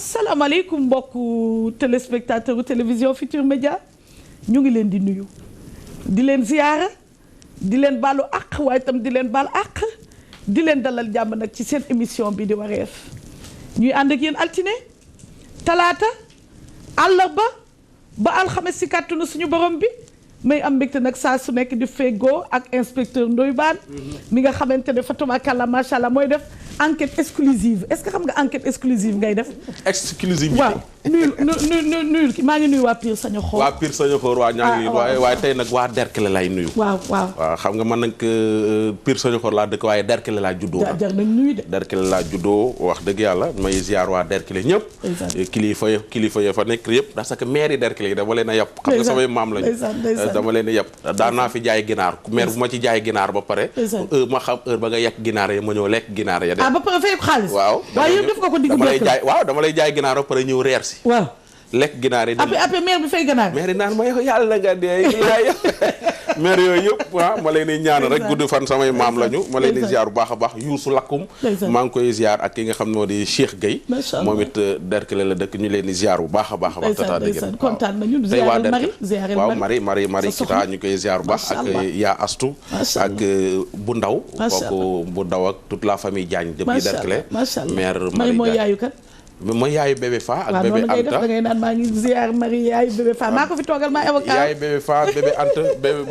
asalaamaaleykum mbokku téléspectateur u télévision Futur Média ñu ngi leen di nuyu di leen ziyaara di leen baalu àq waaye itam di leen baal àq di leen dalal jàmm nag ci seen émission bi di wareef ñuy ànd ak yéen altine talaata àllarba ba alxames si kàttanu suñu borom bi may am mbégte nag saa su nekk di feggoo ak inspecteur Ndoye Bane mi nga xamante ne fa tabarakallah macha allah mooy def enquête exclusive est-ce que xam nga enquête exclusive ngay def. exclusivité waaw nuyul maa ngi nuyu waa Pire Sañoxor. waa Pire Sañoxor waa ñaa ngi waaye tey nag waa Derklé lay nuyu. waaw xam nga man nag Pire Sañoxor laa dëkk waaye Derklé laa juddoo. jar nañ nuyu de. Derklé laa juddoo wax dëgg yàlla may ziar waa Derklé ñëpp. kilifa ya fa nekk yëpp parce que maire yi Derklé yi dama leen a yàpp. xam nga samay maam lañu. dama leen a yàpp daan naa fi jaay ginaar maire bu ma ci jaay ginaar ba pare. ma xam heure ba nga yàq ginaar ya ma ñëw lekk ginaar ya. ba pare fay xaalis. waaw waaye yëpp def nga ko diggu dama lay jaay ginaar ba pare ñëw reer si. waaw lekk ginaar yi. après maire bi fay ginaar. maire yi naan ma yàlla nga dee maire yooyu yëpp ma leen di ñaan rek gudd fan samay maam lañu. ma leen di ziar bu baax a baax Youssou Lakoum. maa ngi koy ziar ak ki nga xam ne moo di Cheikh Gueye. moom it Derklé la dëkk ñu leen di ziar bu baax a baax. tata dëgg kontaan nañu ziaral Marie waaw Marie Kita ñu koy ziar bu baax ak yaa Astu ak bu ndaw kooku bu ndaw ak toute la famille Diagne depuis Derklé maire Marie mooy yaayu kat mooy yaayu bébé Fa ak bébé Anta da ngay naan maa ngi ziar Marie yaayu bébé Fa maa ko fi toogal maa avocat yaayu bébé Fa bébé Anta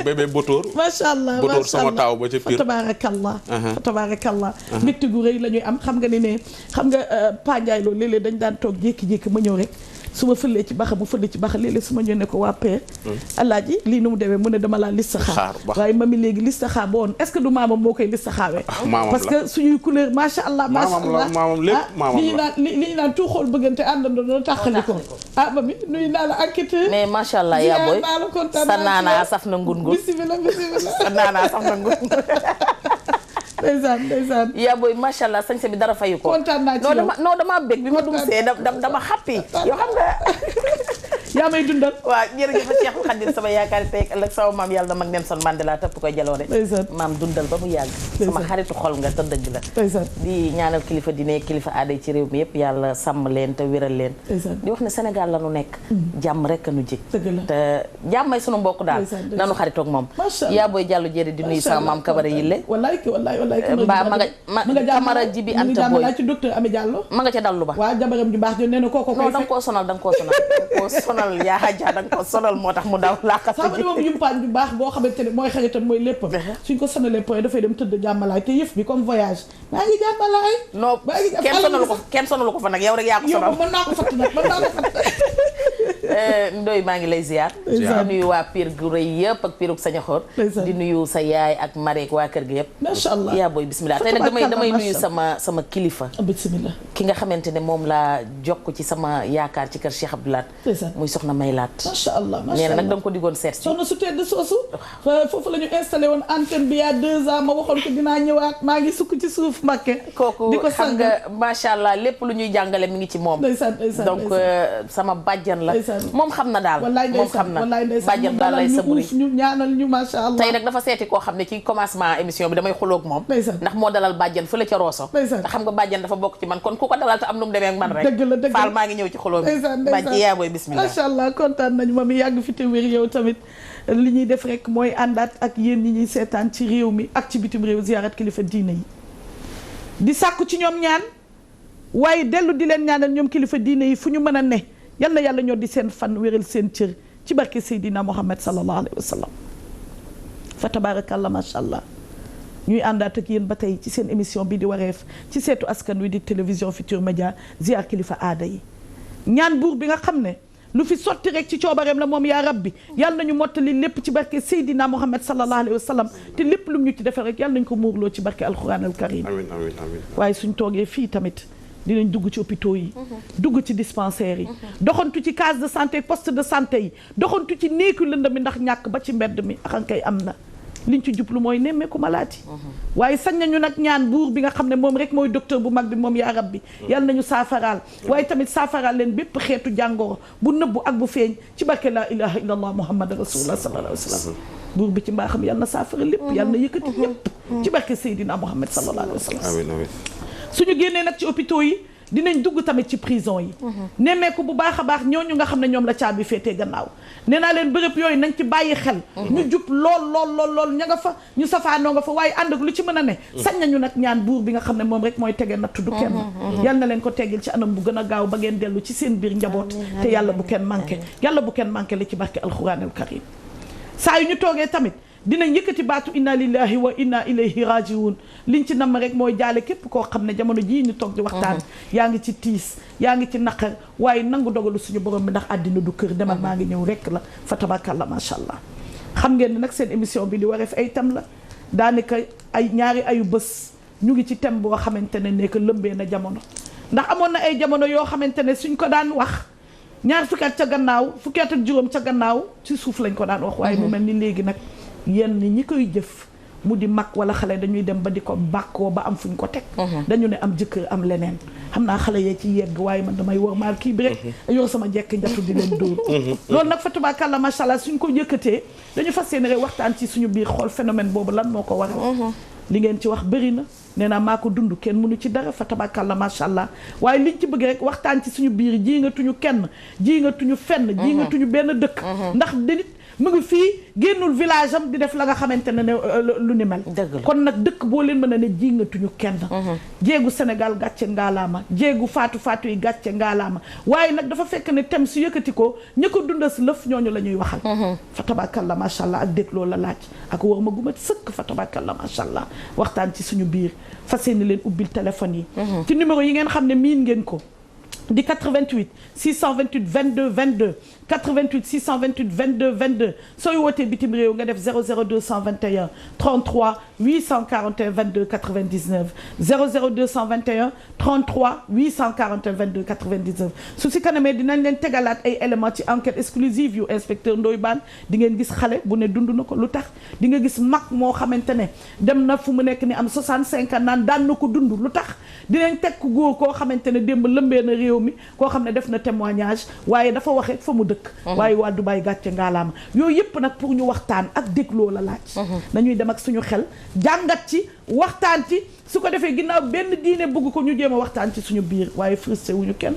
bébé Botoor macha allah Botoor sama taaw ba ca Pire fa tabarakallah mbégte gu rëy la ñuy am xam nga ne xam nga Pa Ndiaye loolu léeg-léeg dañ daan toog jékki-jékki ma ñëw rek su ma fëlee ci baxa mu fële ci baxa léeg-léeg su ma ñëw ne ko waa père alaaji lii nu mu demee mu ne dama laa listaxaar waaye mami léegi listaxaar ba woon est-ce que du maamam moo koy listaxaawee parce que suñuy couleur macha allah maamam lépp maamam la li ñu naan tout xool bëggante àndandoo doon tàqali ko mami nuyu naa la enquêteur mais macha allah yaa booy sa naanaa saf na ngun-ngun bismillah sa naanaa saf na ngun-ngun ndeysaan yaa booy macha allah sañse bi dara fayu ko. kontaan naa ci yow non dama bég bi ma dum see dama happy yoo xam nga. yaa may dundal. waaw jërëjëf Cheikh Khadim sama yaakaar tey ëllëg sama maam yàlla na mag Nelson Mandela tëpp koy jaloore. maam dundal ba mu yàgg. sama xaritu xol nga te dëgg la. di ñaanal kilifa diine kilifa aada ci réew mi yëpp yàlla sàmm leen te wéral leen. di wax ne Sénégal la nu nekk. jàmm rek a nu ji. te jàmmay sunu mbokk daal. nanu xaritoog moom. yaa booy jàllu jëri di nuyu sama maam Kabara Yille. mbaa ma nga Camara Jibi Anta Boy ci docteur Ami Diallo ma nga ca dallu ba waaw jabaram ju baax jo nee na kooko non da nga koo sonal yaa xajaa da nga koo sonal moo tax mu daw laaxat sama ni moom yumpaañ ju baax boo xamante ne mooy xaritam mooy lépp suñ ko sonalee point dafay dem tëdd jàmmalaay te yëf bi comme voyage maa ngi jàmmalaay non kenn sonalu ko fa nag yow rek yaa ko sonal mën naa ko fatt Ndoye maa ngi lay ziar di nuyu waa Pire gu rëy yëpp ak Pire gu Sañoxor di nuyu sa yaay ak Marek waa kër gi yëpp macha allah yaa booy bismillah tey nag damay nuyu sama kilifa bismillah ki nga xamante ne moom laa jokk ci sama yaakaar ci kër Cheikh Abdoulaat muy soxna Maylaat macha allah nee na nag da nga ko diggoon seet si soxna su tedd soosu foofu la ñu installé woon antenne bi il y a 2 ans ma waxoon ko dinaa ñëwaat maa ngi sukk ci suuf Mbàkke kooku xam nga macha allah lépp lu ñuy jàngale mi ngi ci moom donc sama bàjjan la moom xam na daal moom xam na bàjjan daal lay saburi ñu ñaanal ñu macha allah tey nag dafa seeti koo xam ne ci commencement émission bi damay xuloog moom ndax moo dalal bàjjan fële ca Rosso te xam nga bàjjan dafa bokk ci man kon ku ko dalal te am nu mu demee ak man rek dëgg Fall maa ngi ñëw ci xuloo bi bàjj yaa booy bismillah macha allah kontaan nañu ma mi yàgg fi te wér yow tamit li ñuy def rek mooy àndaat ak yéen ñi ñuy seetaan ci réew mi ak ci bitim réew ziarat kilifa diine yi di sàkku ci ñoom ñaan waaye dellu di leen ñaanal ñoom kilifa diine yi fu ñu mën a ne yal na yàlla ñoo di seen fan wéral seen cër ci barke Seydina Muhammad sallallahu alayhi wa sallam fa tabarakallah macha allah ñuy àndaat ak yéen ba tey ci seen émission bi di wareef ci seetu askan wi di télévision Futur Média ziar kilifa aada yi ñaan buur bi nga xam ne lu fi sotti rek ci coobareem la moom yaa rabbi yàlla nañu mottali lépp ci barke Seydina Muhammad sallallahu alayhi wa sallam te lépp lu ñu ci defal rek yàlla nañu ko muurloo ci barke alquran al karim amiin amiin amiin waaye suñ toogee fii tamit dinañ dugg ci hôpitaux yi dugg ci dispensaires yi doxantu ci case de santé poste de santé yi doxantu ci néeku lënd mi ndax ñàkk ba ci mbedd mi axankay am na liñ ci jublu mooy nemmeeku malaati waaye sañ nañu nag ñaan buur bi nga xam ne moom rek mooy docteur bu mag bi moom yaa rabbi yàlla nañu saafaraal waaye tamit saafaraal leen bépp xeetu jàngoro bu nëbbu ak bu feeñ ci barke laa ilaha illa allah muhammad rasulullah sallallahu alayhi wa sallam buur bi ci mbaaxam yàlla na saafara lépp yàlla na yëkkati lépp ci barke Seydina Muhammad sallallahu alayhi wa sallam suñu génnee nag ci hôpitaux yi dinañ dugg tamit ci prison yi nemmeeku bu baax a baax ñooñu nga xam ne ñoom la caabi féetee gannaaw nee naa leen bërëb yooyu nañ ci bàyyi xel ñu jub lool ña nga fa ñu safaanoo nga fa waaye ànd ak lu ci mën a ne sañ nañu nag ñaan buur bi nga xam ne moom rek mooy tege nattu du kenn yal na leen ko teggil ci anam bu gën a gaaw ba ngeen dellu ci seen biir njaboot te yàlla bu kenn manqué li ci barke alxuraan al karim saa yu ñu toogee tamit dinañ yëkkati baatu inna lillahi wa inna ilayhi rajiun liñ ci namm rek mooy jaale képp koo xam ne jamono jii ñu toog di waxtaan yaa ngi ci tiis yaa ngi ci naqar waaye nangu dogalu suñu borom bi ndax àddina du kër demal maa ngi ñëw rek la fa tabarakallah macha allah. xam ngeen ne nag seen émission bi li wareef ay thème la daanaka ay ñaari ayu bés ñu ngi ci thème boo xamante ne nekk lëmbee na jamono ndax amoon na ay jamono yoo xamante ne suñ ko daan wax ñaar fukki at ca gannaaw fukki at ak juróom ca gannaaw ci suuf lañ ko daan wax waaye mu mel ni léegi nag yenn ñi koy jëf mu di mag wala xale dañuy dem ba di ko bàkkoo ba am fuñ ko teg dañu ne am jëkkër am leneen xam naa xale yee ci yegg waaye man damay war maal kii bi rek yor sama jekk njatu di leen dóor loolu nag fa tabarakallah macha allah suñ ko yëkkatee dañu fas yéene rek waxtaan ci suñu biir xool phénomène boobu lan moo ko waral li ngeen ci wax bëri na nee naa maa ko dund kenn mënu ci dara fa tabarakallah macha allah waaye liñ ci bëgg rek waxtaan ci suñu biir ji nga tuñu kenn ji nga tuñu fenn ji nga tuñu benn dëkk ndax nit mu ngi fii génnul village am di def la nga xamante ne lu ni mel kon nag dëkk boo leen mën a ne ji nga tuñu kenn jéegu Sénégal gàcce ngaalaama jéegu faatu yi gàcce ngaalaama waaye nag dafa fekk ne thème su yëkkati ko ña ko dunda si lëf ñooñu la ñuy waxal fa tabarakallah macha allah ak dégloo la laaj ak war ma gumat sëkk fa tabarakallah macha allah waxtaan ci suñu biir fas yéene leen ubbil téléphone yi ci numéro yi ngeen xam ne miin ngeen ko di 88 628 22 22 88 628 22 22 sooy wootee bitim réew nga def 00221 33 841 22 99 00221 33 841 22 99 su si kanamee dinañ leen tegalaat ay éléments ci enquête exclusive yu inspecteur Ndoye Bane di ngeen gis xale bu ne dund na ko lu tax di nga gis mag moo xamante ne dem na fu mu nekk ni am 65 ans naan daan na ko dund lu tax dinañ teg ku góor koo xamante ne démb lëmbee na réew mi koo xam ne def na témoignage waaye dafa waxe fa mu dëkk waaye waa Dubaay gàcce ngaalaama yooyu yëpp nag pour ñu waxtaan ak dégloo la laaj nañuy dem ak suñu xel jàngat ci waxtaan ci su ko defee ginnaaw benn diine bëgg ko ñu jéem a waxtaan ci suñu biir waaye frustré wuñu kenn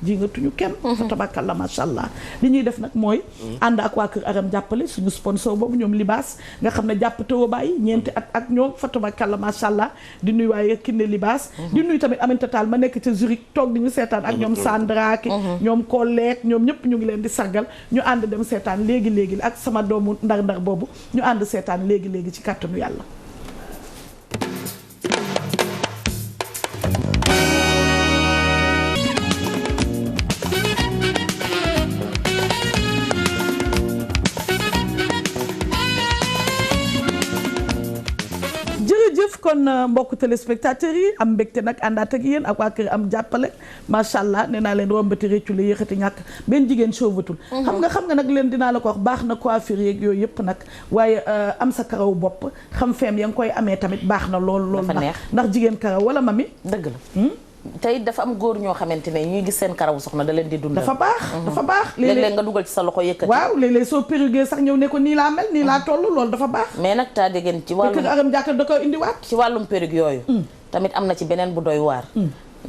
ji nga tuñu kenn fa tabarakallah macha allah li ñuy def nag mooy ànd ak waa Kër Aram jàppale suñu sponsor boobu ñoom libaas nga xam ne jàpp tawa bàyyi ñeenti at ak ñoom fa tabarakallah macha allah di nuy waaye kinne libaas di nuy tamit Aminata Tall ma nekk ca Zurich toog di ñu seetaan ak ñoom Sandra ki ñoom kolleek ñoom ñëpp ñu ngi leen di sargal ñu ànd dem seetaan léegi ak sama doomu ndar boobu ñu ànd seetaan léegi ci kàttanu yàlla. kon mbokku téléspectateurs yi am mbégte nag àndaat ak yéen ak waa Kër am jàppale macha allah nee naa leen rombati réccu la yëkkati ñàkk benn jigéen chauvetul xam nga nag leen dinaa la ko wax baax na coiffure yeeg yooyu yëpp nag waaye am sa karaw bopp xam feem ya nga koy amee tamit baax na lool ndax jigéen karaw wala mami dëgg la tey dafa am góor ñoo xamante ne ñuy gis seen karawu soxna da leen di dundal dafa baax léeg-léeg nga dugal ci sa loxo yëkkati waaw léeg-léeg soo périgué sax ñëw ne ko nii laa mel nii laa toll loolu dafa baax mais nag taa déggeen ci wàllum Kër Aram jàkka da ko indiwaat ci wàllum périg yooyu tamit am na ci beneen bu doy waar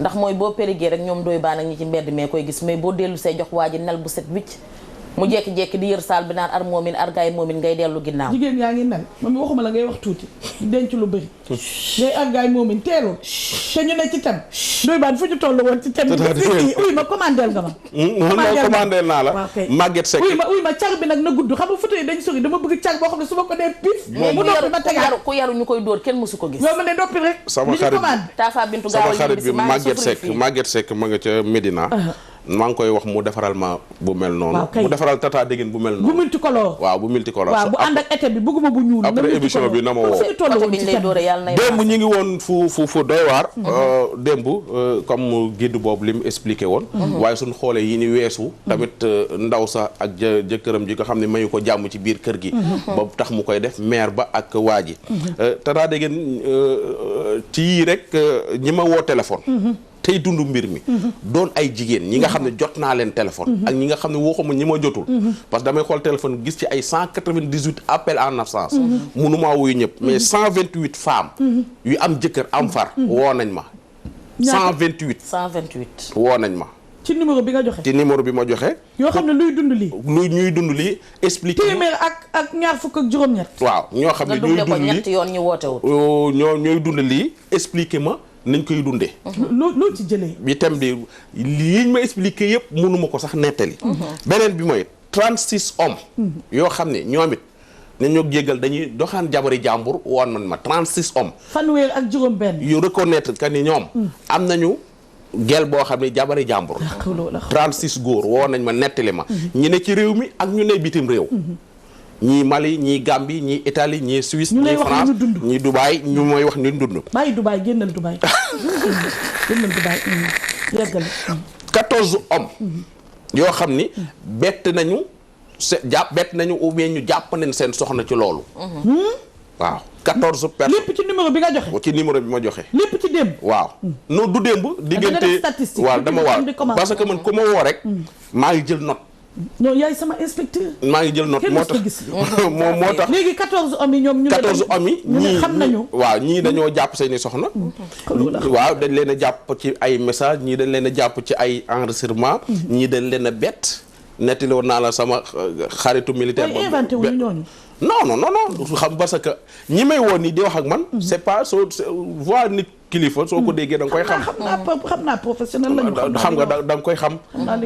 ndax mooy boo périgué rek ñoom Ndoye Bane ak ñi ci mbedd mee koy gis mais boo dellu see jox waa ji nel bu set wicc mu jekki-jekki di yër saal bi naan ar moomin ar gaay moomin ngay dellu ginnaaw jigéen yaa ngi nel moom waxuma la ngay wax tuuti di denc lu bëri ngay ar gaay moomin teelul te ñu ne ci tem Ndoye Bane fu ñu toll woon ci tem uy ma commandeel nga ma commandeel naa la Maguette Seck uy ma car bi nag na gudd xam nga photo yi dañ sori dama bëgg car boo xam ne su ma ko dee pif mu noppi ma tegaat ku yaru ñu koy dóor kenn mësu ko gis yow ma ne noppi rek sama xarit bi Maguette Seck ma nga ca Médina maa ngi koy wax mu defaral ma bu mel noonu mu defaral tata déggeen bu mel noonu bu multicolore waaw bu multicolore waaw bu ànd ak été bi bëgguma bu ñuul après émission bi na ma woo démb ñi ngi woon fu doy waar démb comme guide boobu li mu expliqué woon waaye suñ xoolee yi ni weesu tamit ndaw sa ak jëkkëram ji nga xam ne mayu ko jàmm ci biir kër gi ba tax mu koy def maire ba ak waa ji tata déggeen ci yii rek ñi ma woo téléphone tey dund mbir mi doon ay jigéen ñi nga xam ne jot naa leen téléphone ak ñi nga xam ne waxuma ñi ma jotul parce que damay xool téléphone gis ci ay 198 appels en absence mënumaa wuyu ñëpp mais 128 femmes yu am jëkkër am far woo nañ ma 128 128 woo nañ ma ci numéro bi nga joxe. ci numéro bi ma joxe. yoo xam ne luy dund lii. ñuy dund lii expliqué. téeméer ak ñaar fukk ak juróom-ñett. waaw ñoo xam ne ñuy dund lii ñetti yoon ñu woote wut. ñooy dund lii expliqué ma nañ koy dundee. loo ci jëlee. bi thème bi liñ ma expliqué yëpp mënuma ko sax nettali. beneen bi mooy 36 hommes. yoo xam ne ñoom it nañ ñoo jéggal dañuy doxaan jabari jàmbur woon man ma 36 hommes. fanweer ak juróom-benn. yu reconnaître que ni ñoom. am nañu. gel boo xam ne jabari jàmbur 36 góor woo nañ ma nettali ma ñi ne ci réew mi ak ñu ne bitim réew ñii Mali ñii Gambie ñii Italie ñii Suisse ñii France ñii Dubaï ñu mooy wax ni dund bàyyi Dubaï génnal Dubaï génnal Dubaï yeggale 14 hommes yoo xam ni bett nañu bett nañu ou bien ñu jàpp nañ seen soxna ci loolu waaw 14 personnes lépp ci numéro bi nga joxe. ci numéro bi ma joxe. lépp ci démb. waaw non du démb. diggante waaw dama waaw parce que man ku ma woo rek. maa ngi jël note. non yaay sama inspecteur. maa ngi jël note moo tax moo tax. léegi 14 hommes yi ñoom. 14 hommes yi ñii xam nañu. waaw ñii dañoo jàpp seeni soxna. waaw dañ leen a jàpp ci ay message ñii dañ leen a jàpp ci ay enregistrement. ñii dañ leen a bett. nettali woon naa la sama xaritu militaire. mooy inventé wu ñooñu. non xam parce que ñi may woon nii di wax ak man. c'est pas soo voix nit kilifa soo ko déggee da nga koy xam. xam naa professionnel lañu. xam nga da nga koy xam.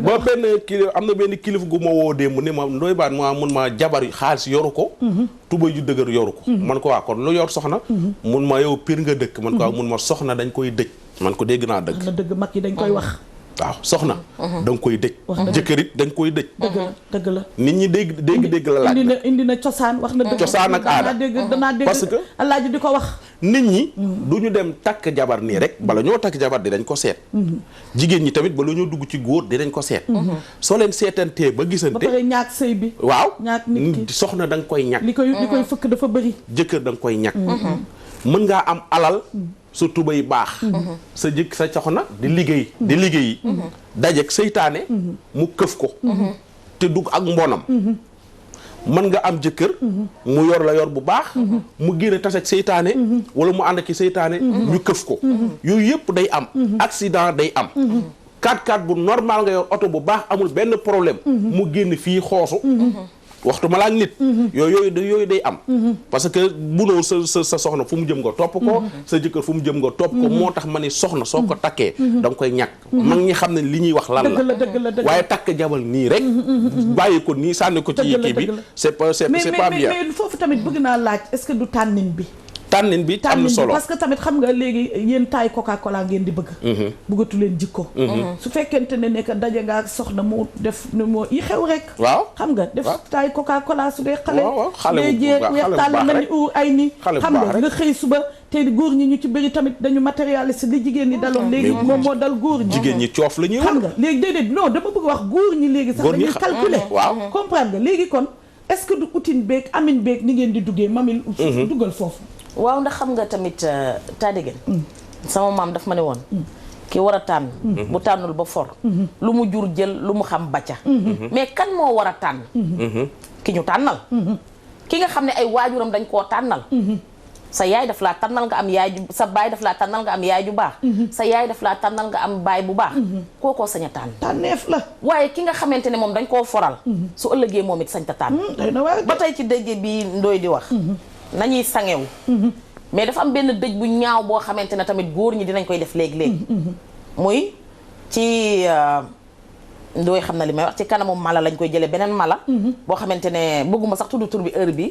ba benn kilifa am na benn kilifa gu ma woo démb ni ma Ndoye Bane mun ma jabar xaalis yoru ko. tubay ju dëgër yoru ko. man ko waa kon lu yor soxna. mun ma yow pire nga dëkk. man ko waa mun ma soxna dañ koy dëj. man ko dégg naa dëgg. dëgg mag yi dañ koy wax. waaw soxna da nga koy dëj jëkkërit da nga koy dëj dëgg la nit ñi dégg la laaj indi na cosaan wax na dëgg cosaan ak aada danaa dégg parce que alaaji di ko wax nit ñi du ñu dem takk jabar nii rek bala ñoo takk jabar dinañ ko seet jigéen ñi tamit bala ñoo dugg ci góor dinañ ko seet soo leen seetantee ba gisante ba pare ñaak sëy bi waaw ñaak nit ki soxna da nga koy ñàkk li koy fëkk dafa bëri jëkkër da nga koy ñàkk mën ngaa am alal sa tubay baax sa soxna di liggéey dajeek seytaane mu këf ko te dugg ak mbonam mën nga am jëkkër mu yor la yor bu baax mu génne taseeg seytaane wala mu ànd ak seytaane ñu këf ko yooyu yëpp day am accident day am 4x4 bu normal nga yor oto bu baax amul benn problème mu génn fii xoosu waxtu ma la ak nit yooyu day am parce que bunoo sa soxna fu mu jëm nga topp ko sa jëkkër fu mu jëm nga topp ko moo tax ma ni soxna soo ko takkee da nga koy ñàkk mag ñi xam ne li ñuy wax lan la waaye takk jabal nii rek bàyyi ko nii sànni ko ci kii bi c'est pas bien mais foofu tamit bëgg naa laaj est-ce que du tànnin bi tànnin bi am na solo parce que tamit xam nga léegi yéen taay Coca-Cola ngeen di bëgg bëggatu leen jikko su fekkente ne nekk daje nga ak soxna mu def moo yi xew rek waaw xam nga def taay Coca-Cola su dee xale dee jeeg weextaal nañu ur ay ni xam nga xëy suba te góor ñi ñu ci bëri tamit dañu matérialiste li jigéen ñi daloon léegi moom moo dal góor ñi jigéen ñi coof la ñuy wax xam nga léegi déedéet non dama bëgg wax góor ñi léegi sax dañuy calculer comprendre nga léegi kon est-ce que du outil beeg amin beeg ni ngeen di duggee mamil duggal foofu waaw ndax xam nga tamit taadigen sama maam daf ma ne woon ki war a tànn bu tànnul ba for lu mu jur jël lu mu xam bacca mais kan moo war a tànn ki ñu tànnal ki nga xam ne ay waajuram dañ koo tànnal sa yaay daf laa tànnal nga am yaay ju sa baay daf laa tànnal nga am yaay ju baax sa yaay daf laa tànnal nga am baay bu baax kookoo sañ a tànn tànneef la waaye ki nga xamante ne moom dañ koo foral su ëllëgee moom it sañ ta tànn ba tey ci dëgg bi Ndoye di wax nañuy sangewu mais dafa am benn dëj bu ñaaw boo xamante ne tamit góor ñi dinañ koy def léegi-léegi muy ci Ndoye xam na li may wax ci kanamu mala lañ koy jëlee beneen mala boo xamante ne bëgguma sax tudd tur bi heure bi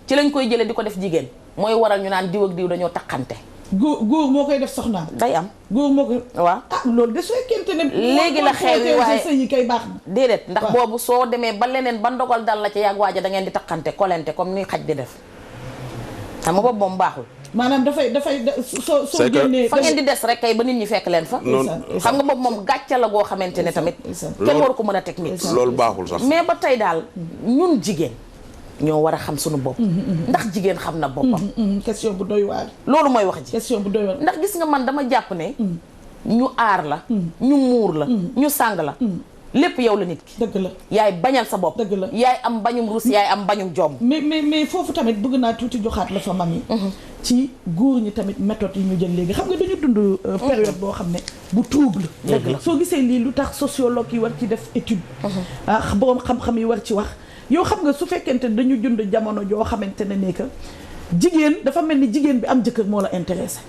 ci lañ koy jëlee di ko def jigéen mooy waral ñu naan diw ak diw dañoo takkante góor moo koy def soxnaam day am góor moo koy waaw loolu de su fekkente ne léegi la xew yi waaye sëy yi kay baax na déedéet ndax boobu soo demee ba leneen ba ndogal dal la ci yàgg waaja da ngeen di takkante kolente comme ni xaj di def xam nga boobu moom baaxul maanaam dafay soo génnee fa ngeen di des rek kay ba nit ñi fekk leen fa xam nga boobu moom gàcce la goo xamante ne tamit kenn waru ko mën a teg nit loolu baaxul sax mais ba tey daal ñun jigéen ñoo war a xam suñu bopp ndax jigéen xam na boppam question bu doy waar loolu mooy wax ji question bu doy waar ndax gis nga man dama jàpp ne ñu aar la ñu muur la ñu sàng la lépp yow la nit ki dëgg la yaay bañal sa bopp dëgg la yaay am bañum rus yaay am bañum jom mais foofu tamit bëgg naa tuuti joxaat la fa mam yi ci góor ñi tamit méthode yi ñu jël léegi xam nga dañu dañu dund période boo xam ne bu trouble soo gisee lii lu tax sociologue yi war ci def étude boroom xam-xam yi war ci wax yow xam nga su fekkente dañu dund jamono joo xamante ne que jigéen dafa mel ni jigéen bi am jëkkër moo la intéressé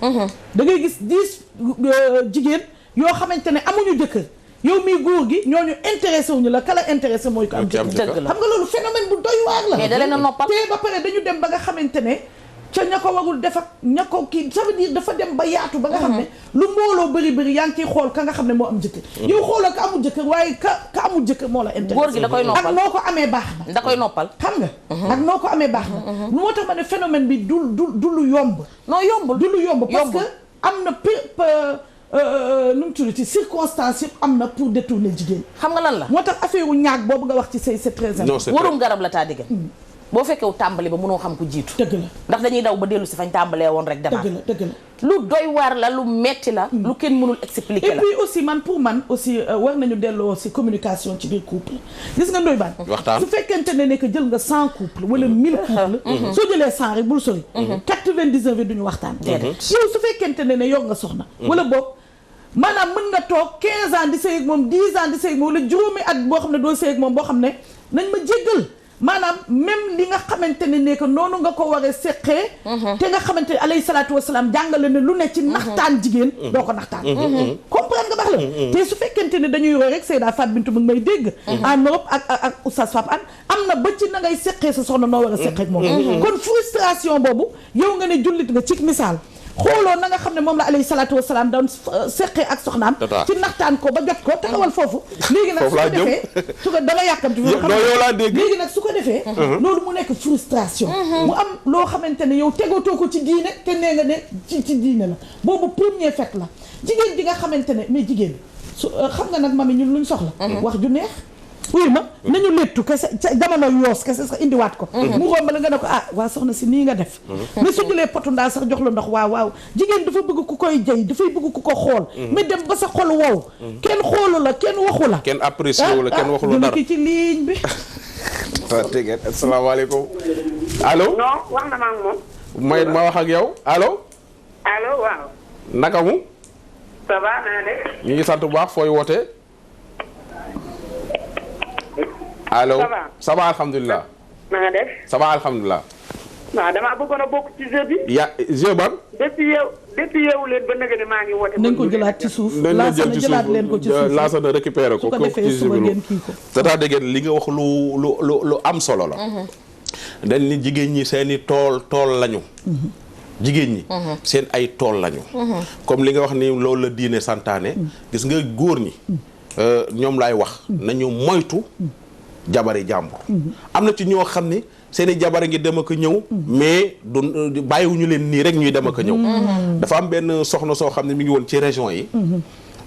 da ngay gis 10 jigéen yoo xamante ne amuñu jëkkër yow mii góor gi ñooñu intéressé wuñu la kala intéressé mooy ko am jëkkër xam nga loolu phénomène bu doy waar la mais da leen a noppal te ba pare dañu dem ba nga xamante ne ca ña ko warul def ak ña ko kii ça veut dire dafa dem ba yaatu ba nga xam ne lu mbooloo bëri yaa ngi ciy xool ka nga xam ne moo am jëkkër yow xoolal ka amul jëkkër waaye ka amul jëkkër moo la intéressé góor gi da koy noppal ak noo ko amee baax na da koy noppal xam nga ak noo ko amee baax na moo tax ma ne phénomène bi du lu yomb non yombul du lu yomb parce que am na nu mu tuddati circonstance yëpp am na pour détourner jigéen xam nga lan la moo tax affaire wu ñaag boobu nga wax ci say c'est très important warum garab la taa diggan boo fekkewu tàmbali ba mënoo xam ko jiitu dëgg la ndax dañuy daw ba dellu si fañ tàmbalee woon rek demaat dëgg la lu doy waar la lu metti la lu kenn mënul expliquer la et puis aussi pour man aussi war nañu delloo si communication ci biir couple gis nga Ndoye Bane waxtaan su fekkente ne que jël nga 100 couple wala 1000 couple soo jëlee 100 rek bul sori 99 yi duñu waxtaan yow su fekkente ne yor nga soxna wala boog maanaam mën nga toog 15 ans di sëy ak moom 10 ans di sëy ak moom wala juróomi at boo xam ne doo sëy ak moom boo xam ne nañ ma jéggal maanaam même li nga xamante ne que noonu nga ko waree seqee te nga xamante ne alayhi salaatu wasalaam jàngale ne lu ne ci naxtaan jigéen doo ko naxtaan comprendre nga baax la te su fekkente ne dañuy roy rek Seyda Fatou Bintou mu ngi may dégg en Europe ak Oustaz Fap An am na ba ci na ngay seqee sa soxna noo war a seqee ak moom kon frustration boobu yow nga ne jullit nga ci misaal xooloo na nga xam ne moom la alayhi salaatu wasalaam doon seqee ak soxnaam ci naxtaan ko ba jot ko taxawal foofu léegi nag su ko defee su ko danga yàkkamti léegi nag su ko defee loolu mu nekk frustration mu am loo xamante ne yow tegatoo ko ci diine te nee nga ne ci diine la boobu premier fait la jigéen bi nga xamante ne mais jigéen su xam nga nag mami ñun luñ soxla wax ju neex oui ma nañu léttu kese ca jamono yoos kese sax indiwaat ko mu romb la nga ne ko waa soxna si nii nga def mais su jëlee potu ndaa sax jox la ndox waaw jigéen dafa bëgg ku koy jay dafay bëgg ku ko xool mais dem ba sa xol wow kenn xoolu la kenn waxu la kenn apprécié wu la kenn waxu la dara ki ci ligne bi dégg asalaamaaleykum allo non wax na ma ak moom may ma wax ak yow allo waaw naka mu ça va na def ñu ngi sant bu baax fooy wootee allo ça va alhamdulilah. na nga def. ça va alhamdulilah. waaw damaa bëggoon a bokk ci jeu bi. jeu ban. depuis yeewu leen ba nag ne maa ngi woote. nañ ko jëlaat ci suuf laasana jëlaat leen ko ci suuf laasana récupéré ko. su ko defee suba ngeen kii ko. c'est-à-dire li nga wax lu am solo la. dañ ni jigéen ñi seeni tool lañu. jigéen ñi. seen ay tool lañu. comme li nga wax ni loolu la diine santaane. gis nga góor ñi. ñoom laay wax nañu moytu. jabari jàmbur am na ci ñoo xam ne seeni jabar ngi dem ak ñëw mais du bàyyiwuñu leen nii rek ñuy dem ak ñëw dafa am benn soxna soo xam ne mi ngi woon ci région yi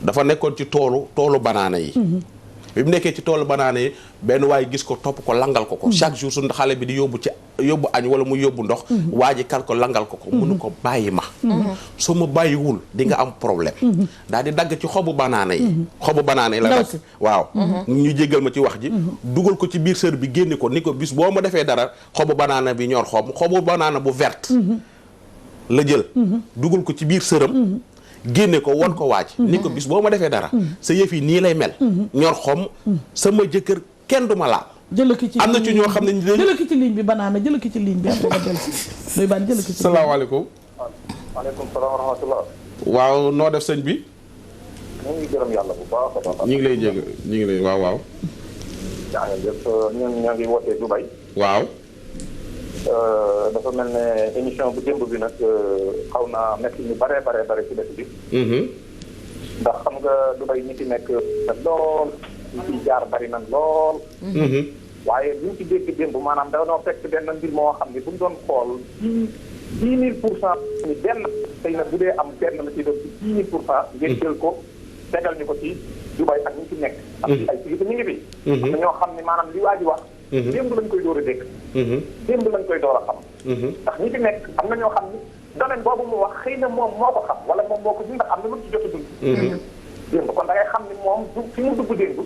dafa nekkoon ci toolu banaana yi bi mu nekkee ci toolu banaana yi benn waaye gis ko topp ko langal ko chaque jour su xale bi di yóbbu añ wala mu yóbbu ndox waa ji kal ko langal ko mënu ko bàyyi ma su ma bàyyiwul di nga am problème daal di dagg ci xobu banaana yi la dagg waaw ñu jéggal ma ci wax ji dugal ko ci biir sër bi génne ko ni ko bis boo ma defee dara xobu banaana bi ñor xobu banaana bu verte la jël dugal ko ci biir sëram génne ko won ko waaj ni ko bis boo ma defee dara sa yëf yi nii lay mel ñor xom sama jëkkër kenn du ma laal am na ci ñoo xam ne jël ki ci ligne bi banaana jël ki ci ligne bi après nga jël doy baan jël ki ci salaamaaleykum maaleykum salaam wa rahmatullah waaw noo def sëñ bi ñu ngi gërëm yàlla bu baax a baax ñu ngi lay jég ñu ngi lay waaw yaa ngi def ñun ñoo ngi wootee Dubaï waaw dafa mel ne émission bu démb bi nag xaw naa metti ñu bare ci dëkk bi ndax xam nga Dubaï ñi fi nekk lool ñu fi jaar bari nag lool waaye liñ ci dégg démb maanaam dañoo fekk benn mbir moo xam ne bu ñu doon xool 10,000% ni benn tey nag bu dee am benn la ci doon ci 10,000% ngeen jël ko tegal ñu ko ci Dubaï ak ñi ci nekk ak ay kilifa ñu ngi fi am na ñoo xam ne maanaam li waa ji wax démb lañ koy door a dégg démb lañ koy door a xam ndax ñi fi nekk am na ñoo xam ni domaine boobu mu wax xëy na moom moo ko xam wala moom moo ko dund ndax am na lu ci jot a dund démb kon da ngay xam ni moom du fi mu dugg démb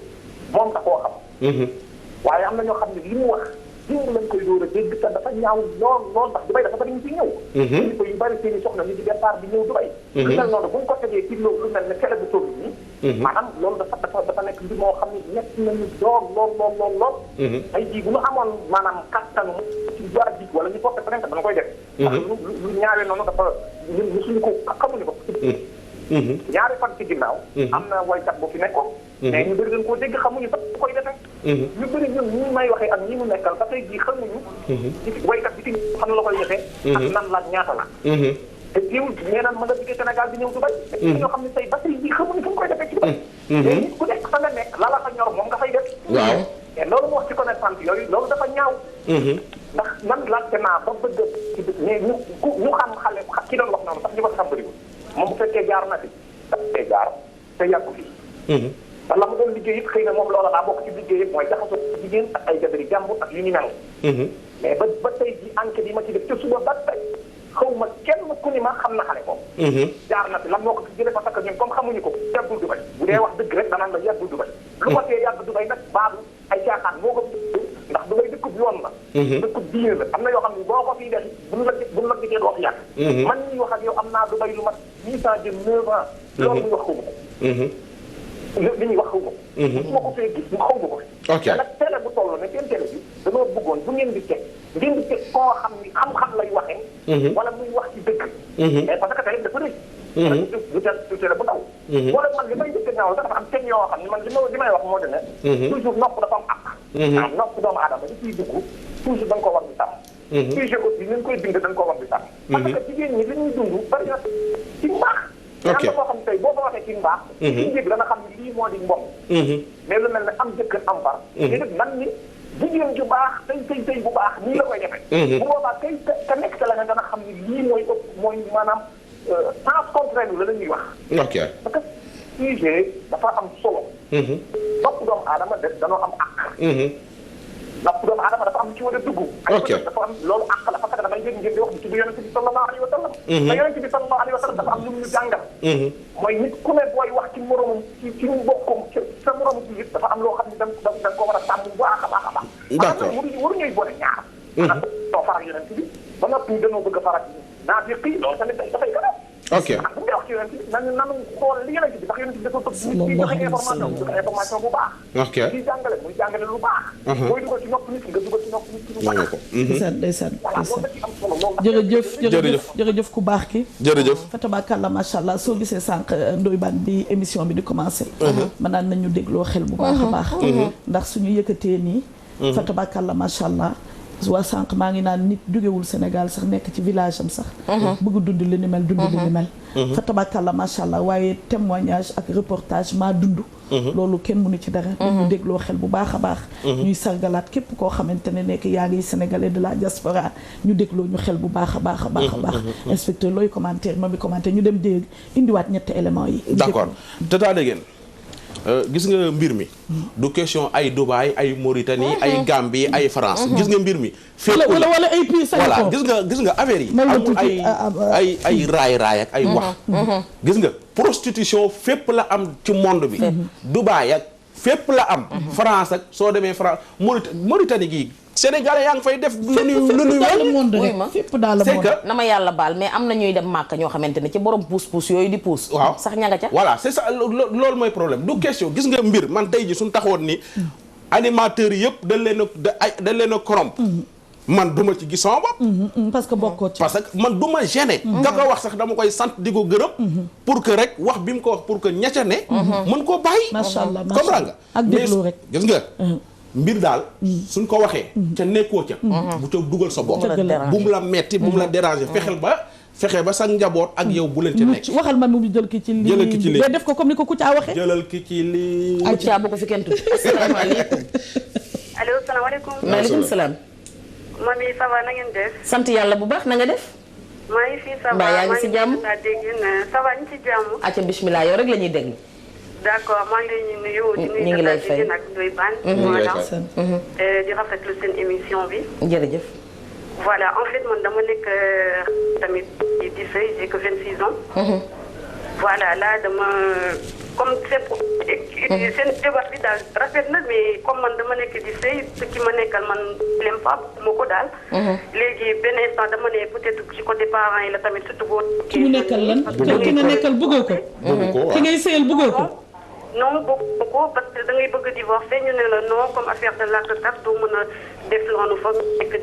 moom da koo xam waaye am na ñoo xam ne li mu wax jiw lañ koy door a dégg te dafa ñaaw lool lool ndax Dubaï dafa bari ñu fi ñëw. kilifa yu bari seen i soxna ñu di départ bi ñëw Dubaï. lu mel noonu bu ñu ko tegee ci lu mel ne télé bu toll nii. maanaam loolu dafa nekk mbir moo xam ne nekk nañu lool. ay ji bu ñu amoon maanaam kattanu ci jaar ji wala ñu porté plainte dana koy def. ndax lu ñaawee noonu dafa ñun suñu ko xamuñu ko. ñaari fan ci ginnaaw. am na waykat bu fi nekkoon. mais ñu bëri dañ koo dégg xamuñu ba koy defee. ñu bëri ñun ñi may waxee ak ñi mu nekkal ba tey jii xamuñu. waykat bi ci xam la koy defee. ak nan la ñaata la. te jiw nee na mën nga jógee Sénégal bi ñëw Dubaï. te ñoo xam ne tey ba tey jii xamuñu fu mu koy defee ci Dubaï. mais nit ku nekk fa nga nekk la la fa ñor moom nga fay def. waaw te loolu mu wax ci connaissance yooyu loolu dafa ñaaw. ndax man laajte naa ba bëgg ci mais ñu xam xale ki doon wax noonu sax ñu ko xam bëriwul moom bu fekkee jaar na fi dafay jaar te yàggu fi. te la mu doon liggéey it xëy na moom loola daa bokk ci liggéey yëpp mooy jaxasoo jigéen ak ay jabari jàmbur ak yu ñu mel. mais ba tey ji enquête yi ma ci def ca suba ba tey xaw ma kenn ku ni ma xam na xale moom. jaar na fi lan moo ko fi jëlee parce que ñun comme xamuñu ko yàggul Dubaï bu dee wax dëgg rek danaan la yàggul Dubaï. lu ko tee yàgg Dubaï nag baadu ay caaxaan moo ko ndax Dubaï dëkkub yoon la. dëkkub diine la am na yoo xam ne boo ko fiy def buñ la gisee doo fi yàgg. man ñuy wax ak yow am naa Dubaï lu mat 809 ans. loolu muy wax xaw ma ko. li ñuy wax xaw ma ko. su ma ko fee gis xaw ma ko. ok te nag télé bu toll ne seen télé bi dañoo bëggoon bu ngeen di teg koo xam ni xam-xam lay waxee. wala muy wax ci dëgg. mais parce que télé dafa rëy. du télé bu ndaw. wala man li may njëkk a ñaaw dafa am thème yoo xam ne man li may wax moo di ne. toujours nopp dafa am àq. waaw nopp doomu aadama di ciy dugg toujours da nga ko war di sàmm. sujet aussi ni ñu koy bind da nga ko war di sàmm. parce que jigéen ñi li ñuy dund bari na ci mbaax. ok am na koo xam ne tey boo ko waxee ci mbaax. ci njëg dana xam ne lii moo di mbokk. mais lu mel ne am jëkkër am far. te nag man ni jigéen ju baax tey bu baax nii la koy defee. bu boobaa kay ka nekk ca la nga dana xam ne lii mooy ëpp mooy maanaam sens contraire la ñuy wax. ok parce que sujet dafa am solo. topp doomu aadama danoo am àq. ndax doomu aadama dafa am ci war a dugg. ok dafa am loolu àq la parce que damay dégg ngeen di wax ci yonent bi sallallahu alayhi wa sallam. te yonent bi sallallahu alayhi wa sallam dafa am lu ñu jàngal. mooy nit ku ne booy wax ci moromam ci mbokkum ci sa moromu ci it dafa am loo xam ne da nga ko war a sàmm bu baax a baax a baax. d'accord waruñuy boole ñaar. maanaam doo faral yonent bi ba noppi dañoo bëgg a faral naa fi xii loolu tamit dafay gën a. ok bu ñu wax ci yonent bi nanu xool li yonent bi ndax yonent bi dafa bëgg nit ñi joxe information bu baax. ok muy jàngale lu baax. mooy dugal ci nopp nit ki nga dugal ci nopp nit ki lu baax. ndeysaan voilà loolu da ci am solo loolu. jërëjëf ku baax ki. jërëjëf fa tabarakallah macha allah soo gisee sànq Ndoye Bane bi émission bi di commencé. mën naan nañu dégloo xel bu baax a baax. ndax suñu yëkkatee nii. fa tabarakallah macha allah. waa sànq maa ngi naan nit jógewul Sénégal sax nekk ci village am sax bëgg dund li ni mel fa tabakalla macha allah waaye témoignage ak reportage maa dund loolu kenn mënu ci dara ñu dégloo xel bu baax a baax ñuy sargalaat képp koo xamante ne nekk yaa ngi sénégalais de la diaspora ñu dégloo ñu xel bu baax a baax a baax a baax inspecteur looy commentaire ma bi commentaire ñu dem dégg indiwaat ñetti éléments yi d'accord tata dégg gis nga mbir mi du question ay Dubaï ay Mauritanie ay Gambie ay France gis nga mbir mi fépp wala ay pays voilà gis nga affaire yi amul ay raay ak ay wax gis nga prostitution fépp la am ci monde bi Dubaï ak fépp la am France ak soo demee France Mauritanie gii Sénégalais yaa ngi fay def lu ñuy dans le monde rek fépp dans le monde na ma yàlla baal mais am na ñuy dem màkk ñoo xamante ne ci borom puus yooyu di puus waaw sax ña nga ca voilà c'est ça loolu mooy problème du question gis nga mbir man tey ji suñu taxawoon ni animateurs yëpp dañ leen a corrompre man duma ci gis sama bopp parce que bokkoo ci parce que man du ma gêné ka ko wax sax dama koy sant di ko gërëm pour que rek wax bi mu ko wax pour que ña ca ne mën koo bàyyi macha allah comprends nga ak déglu rek gis nga mbir daal suñ ko waxee ca nekkoo ca bu ca dugal sa bopp bu mu la metti bu mu la déranger fexe ba sa njaboot ak yow bu leen ci nekk waxal man mu jël ki ci lii mais def ko comme ni ko Kouthia waxee jëlal ki ci lii Kouthia bu ko fi kenn tudd asalaamaaleykum allo salaamaaleykum maaleykum salaam mami ça va na ngeen def sant yàlla bu baax na nga def maa ngi fii ça va mbaa yaa ngi si jàmm ça va ñu ci jàmm acca bismillah yow rek la ñuy déglu d'accord maa ngi leen di nuyu ñu ngi lay fay ak Ndoye Bane voilà di rafetlu seen émission bi jërëjëf voilà en fait man dama nekk tamit di sëy j'ai que 26 ans voilà là dama comme seen jabar bi daal rafet na mais comme man dama nekk di sëy te ki ma nekkal man lem fa ma ko daal. léegi benn instant dama ne peut-être ci côté parents yi la tamit surtout boo. ki mu nekkal lan ki nga nekkal bëggoo ko. ki ngay sëyal bëggoo ko. non bëgg ko parce que da ngay bëgg divorcer ñu ne la non comme affaire de l'acte tax doo mën a def loolu fa nekk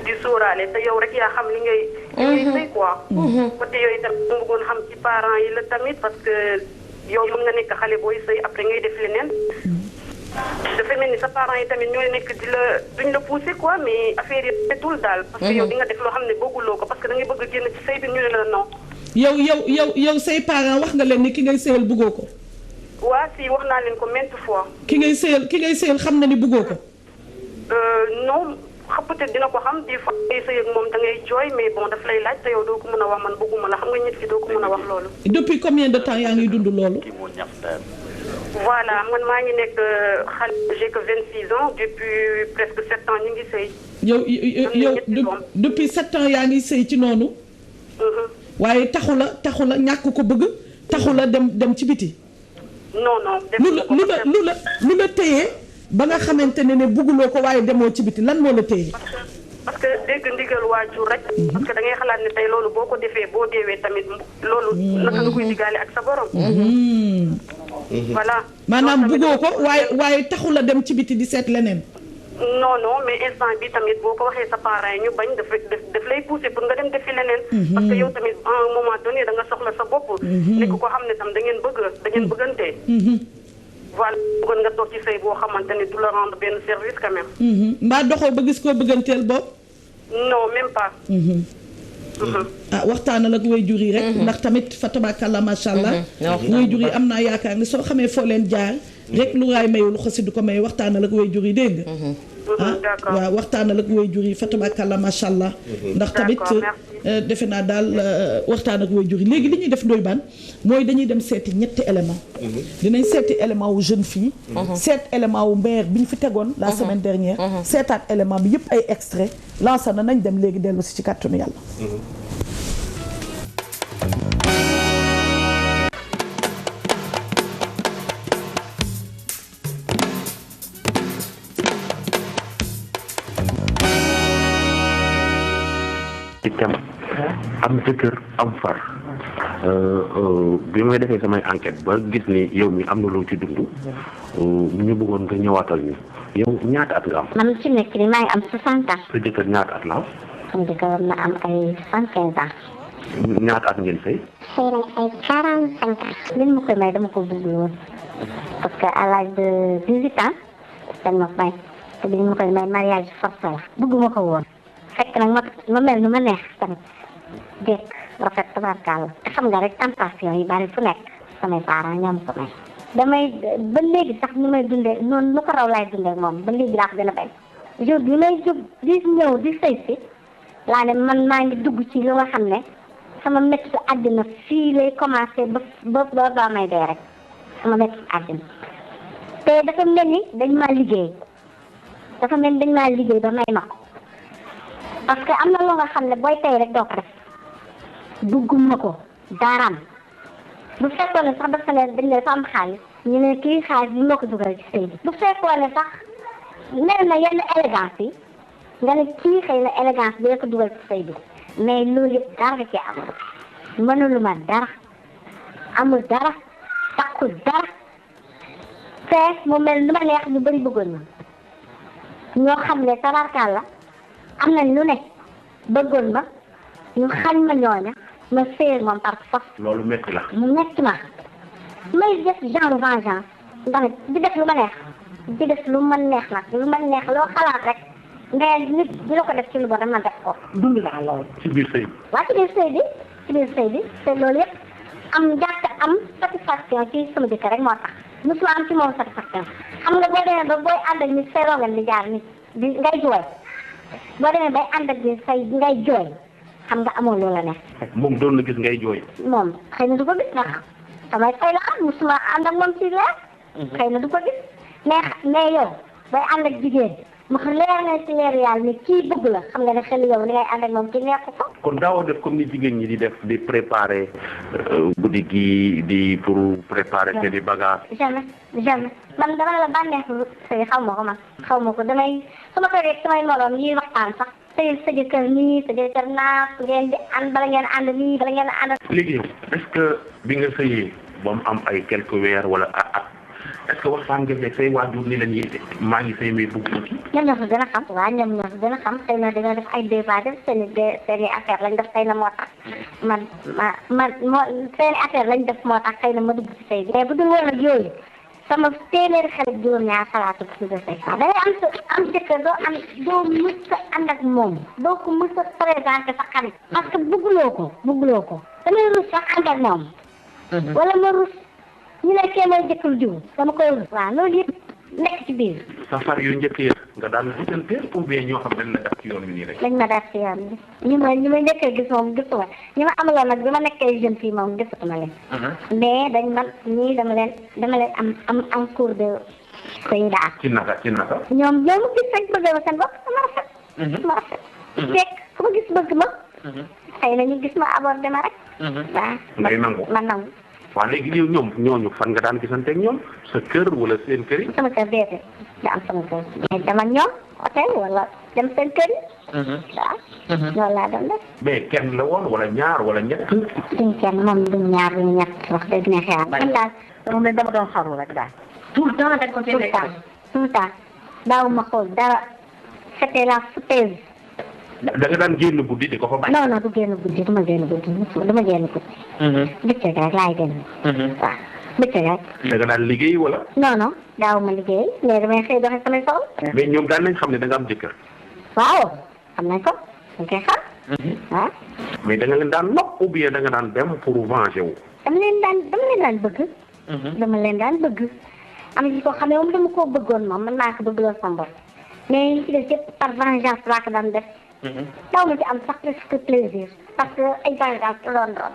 di sóoraale te yow rek yaa xam li ngay sëy quoi. côté yooyu tamit mu bëggoon xam ci parents yi la tamit parce que yow mën nga nekk xale booy sëy après ngay def leneen. dafa mel ni sa parents yi tamit ñooy nekk di la duñ la pousser quoi mais affaire yi setul daal. parce que yow di nga def loo xam ne bëgguloo ko parce que da ngay bëgg a génn ci sëy bi ñu ne la non. yow say parents wax nga leen ni ki ngay sëyal bëggoo ko. waa si wax naa leen ko maintes fois. ki ngay sëyal xam na ni bëggoo ko. non peut-être dina ko xam des fois ngay sëy ak moom da ngay jooy mais bon daf lay laaj te yow doo ko mën a wax man bëgguma la xam nga nit ki doo ko mën a wax loolu. depuis combien de temps yaa ngi dund loolu. voilà man maa ngi nekk xale j'ai que 26 ans depuis presque 7 ans ñu ngi sëy. yow depuis 7 ans yaa ngi sëy ci noonu. waaye taxu la ñàkk ko bëgg taxu la dem ci biti. non lu la téye ba nga xamante ne bëgguloo ko waaye demoo ci biti lan moo la téye. parce que dégg ndigal waajur rek. parce que da ngay xalaat ne tey loolu boo ko defee boo deewee tamit loolu naka nga koy digaale ak sa borom. voilà. maanaam bëggoo ko waaye taxu la dem ci biti di seet leneen. non mais instant bi tamit boo ko waxee sa parents yi ñu bañ daf lay pousser pour nga dem defi leneen. parce que yow tamit à un moment donné da nga soxla sa bopp. nekk ko xam ne tam da ngeen bëggante. voilà bëggoon nga toog ci sëy boo xamante ne du la rendre benn service quand même. mbaa doxoo ba gis koo bëgganteel boobu. non même pas. waxtaanal ak waajur yi rek. ndax tamit fa tabarakallah macha allah. waajur yi am naa yaakaar ne soo xamee foo leen jaar. rek lu raay mayul xosi du ko may waxtaanal ak waajur yi dégg nga. waaw waxtaanal ak waajur yi fa tabarakallah macha allah. ndax tamit defe naa daal waxtaan ak waajur yi léegi li ñuy def Ndoye Bane mooy dañuy dem seeti ñetti élément dinañ seeti élément wu jeune fille. seet élément wu mère bi ñu fi tegoon la semaine dernière. seetaat élément bi yëpp ay extrait lancé na nañ dem léegi dellu si ci kàttanu yàlla. am jëkkër am far bi may defee samay enquête ba gis ni yow mi am na loo ci dund ñu bëggoon nga ñëwaatal ñu yow ñaata at nga am. man ci nekk nii maa ngi am 60 ans. sa jëkkër ñaata at la am. sama jëkkër war na am ay 75 ans. ñaata at ngeen sëy. sëy nañ ay 45 ans. li ma koy may dama ko bëgg woon parce que à l'âge de 18 ans dañ ma may te bi ma koy may mariage forcé la bëgguma ko woon. fekk nag ma mel nu ma neex tamit dégg rafet tabarkàlla te xam nga rek tentation yi bari fu nekk samay parents ñoom ko may damay ba léegi sax ni may dundee noonu nu ko raw laay dundee moom ba léegi laa ko gën a bañ jour bi may jóg di ñëw di sëy si laa ne man maa ngi dugg ci lu nga xam ne sama métti àddina fii lay commencé ba may dee rek sama métti àddina te dafa mel ni dañ maa liggéey ba may ma ko parce que am na loo nga xam ne booy tey rek doo ko def dugguma ko daaraam bu fekkoon ne sax dafa ne dañ ne fa am xaalis ñu ne kii xaalis bi moo ko dugal ci sëy bi bu fekkoon ne sax mel na yenn élégance yi nga ne kii xëy na élégance bi la ko dugal ci sëy bi mais loolu yëpp dara ci am mënuluma dara amul dara takkul dara fees mu mel nu ma neex ñu bëri bëggoon ma ñoo xam ne tabarkàlla am nañ lu ne bëggoon ma ñu xañ ma ñooña ma séer moom par force. loolu métti la. mu métti ma may def genre vengeance ndax di def lu ma neex di def lu ma neex nag lu ma neex loo xalaat rek nga nit di la ko def ci lu bon ma def ko dund naa loolu. ci biir sëy bi. waaw ci biir sëy bi te loolu yëpp am jàpp am satisfaction ci sama jëkkër rek moo tax mosuma am ci moom satisfaction xam nga boo demee ba booy ànd ak nit say rongan di jaar nit di ngay jooy. boo demee bay ànd ak say ngay jooy xam nga amoo loola ne. moom doon na gis ngay jooy. moom xëy na du ko gis ndax samay fay la xam musuma ànd ak moom ci weer. xëy na du ko gis mais yow bay ànd ak jigéen mu leer na ci leer yàlla ni kii bëgg la xam nga ne xel yow ni ngay ànd ak moom ci nekk ko. kon daawoo def comme ni jigéen ñi di def di préparer guddi gi di pour préparer te di bagage. jamais man dama la bànneexu sëy xaw ma ko man xaw ma ko damay su ma toogee samay moroom ñuy waxtaan sax sëy sa jëkkër nii sa jëkkër naa ngeen di ànd bala ngeen ànd nii bala ngeen ànd. léegi est-ce que bi nga sëyee ba mu am ay quelques weer wala at est-ce que waxtaan nga fekk say waajur ni la ñuy maa ngi sëy mais bëgg ci. ñoom ñoo ko gën a xam waaw ñoom ñoo ko gën a xam xëy na dañoo def ay débat def seen i affaire lañ def xëy na moo tax man seen i affaire lañ def moo tax xëy na ma dugg ci sëy bi mais bu dul woon ak yooyu sama téeméeri xel ak juróom-ñaar xalaatu ko ci sëy waaw da ngay am jëkkër doo mës a ànd ak moom doo ko mës a présenté sa xarit parce que bëgguloo ko damay rus sax ànd ak moom wala ma rus ñu nekkee may jëkkër jiw dama koy rus waaw loolu yëpp nekk ci biir. safar yu njëkk yi nga daan gisante ou bien ñoo xam dañ la def ci yoon wi nii rek. dañ ma def ci yoon bi ñu ma njëkkee gis moom gisuma ñi ma amaloon nag bi ma nekkee jeune fille moom gisuma leen. mais dañ man ñii dama leen am cours de sëy daal. ci naka. ñoom gis rek bëgg ma seen bopp ma rafet. fekk fu ma gis bëgg ma. xëy na ñu gis ma abordé ma rek. waaw ngay nangu ma nangu. waaw léegi ñooñu fan nga daan gisante ak ñoom sa kër wala seen kër yi. sama kër déedéet da am sama kër mais dama ñoom hôtel wala dem seen kër yi. waaw loolu laa doon def. mais kenn la woon wala ñaar wala ñett. duñ kenn moom duñ ñaar duñ ñett wax dëgg neex yàlla. man daal moom la dama doon xaru rek daal. tout le temps daaw ma xool dara c'était la foutaise. da nga daan génn guddi di ko fa bàyyi. non du génn guddi du ma génn guddi. bëccëg rek laay génn. waaw bëccëg rek. da nga daan liggéey wala. non daaw ma liggéey mais damay xëy doxe samay soxla. mais ñoom daan nañ xam ne da nga am jëkkër. waaw xam nañ ko dañ koy xam. waaw. mais da nga leen daan nopp ou bien da nga daan dem pour venger wu. dama leen daan bëgg. dama leen daan bëgg. am na ci koo xam ne moom dama koo bëggoon moom man maa ko bëggoon sama bopp mais li ci des yëpp par vengeance laa ko daan def. daaw ma ci am sax presque plaisir parce que ay vengeance la doon.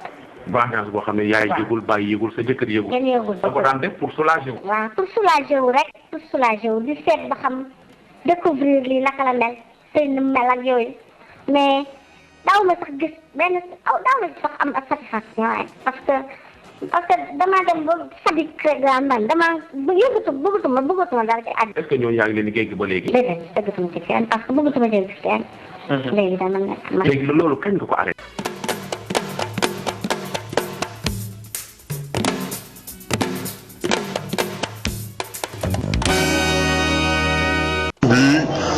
vengeance boo xam ne yaay yëgul bàyyi yëgul sa jëkkër yëgul. kenn yëgul da ko daan def pour soulager wu. waaw pour soulager wu rek pour soulager wu di seet ba xam découvrir lii naka la mel tey ni mel ak yooyu mais daaw ma sax gis daaw ma sax am satisfaction waaye parce que damaa dem ba sadique rek daal man damaa bëggatuma dara ci àddina. est-ce que ñooñu yaa ngi leen di géej ba léegi. déedéet dëggatuma ci kenn parce que bëggatuma ci gis kenn. léegi dama nekk man. léegi loolu kañ nga ko arrêté.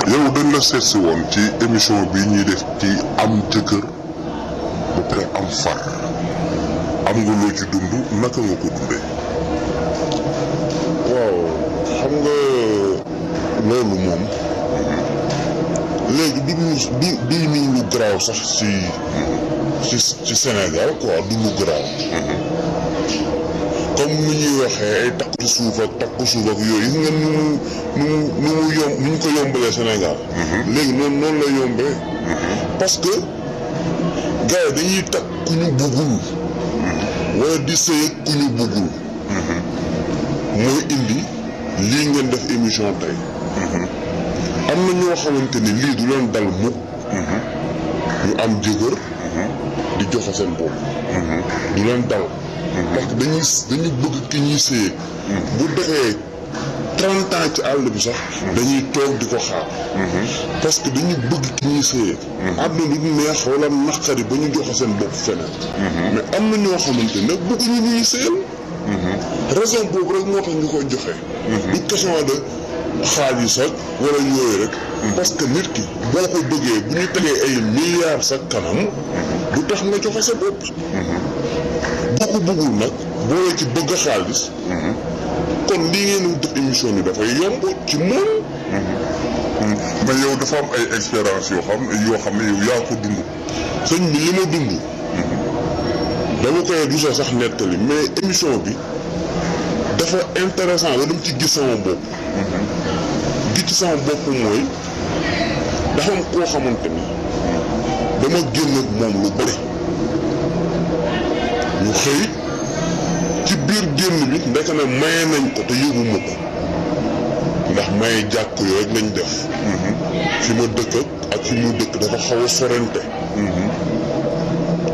yow dañ la seet si woon ci émission bi ñuy def ci am jëkkër ba pare am far am nga loo ci dund naka nga ko dundee. waaw xam nga loolu moom léegi du lu garaaw sax ci Sénégal quoi du lu garaaw comme ni ñuy waxee ay takku suuf ak yooyu nga nu ñu ko yombalee Sénégal. léegi noonu la yombee. parce que gars yi dañuy takk ku ñu buggul. wala di sëy ku ñu buggul. mooy indi lii ngeen def émission tey. am na ñoo xamante ni lii du leen dal mukk. ñu am jëkkër. di joxe seen bopp. du leen dal. parce que dañu bëgg ki ñuy sëy. bu defee 30 ans ci àll bi sax. dañuy toog di ko xaar. parce que dañu bëgg ki ñuy sëy. àdduna du neex wala naqari ba ñu joxe seen bopp feneen. mais am na ñoo xamante ne bëgguñu ñuy sëyal. raison boobu rek moo tax ñu koy joxe. du question de xaalis ak wala yooyu rek. parce que nit ki boo ko bëggee bu ñu tegee ay milliards sa kanam. du tax nga joxe sa bopp. boo ko bëggul nag boole ci bëgg xaalis. kon lii ngeen def émission bi dafay yomb ci moom. mais yow dafa am ay expérience yoo xam ne yow yaa ko dund. sëñ bi li ma dund. dama koy rusa sax nettali mais émission bi dafa intéressant nga dem ci gis sama bopp. gis ci sama bopp mooy dafa am koo xamante ni dama génn ak moom lu bari. ñu xëy ci biir génn bi ndeke na maye nañ ko te yëguma ko ndax may jàkk yooyu rek lañ def. fi ma dëkk ak fi mu dëkk dafa xaw a sorente.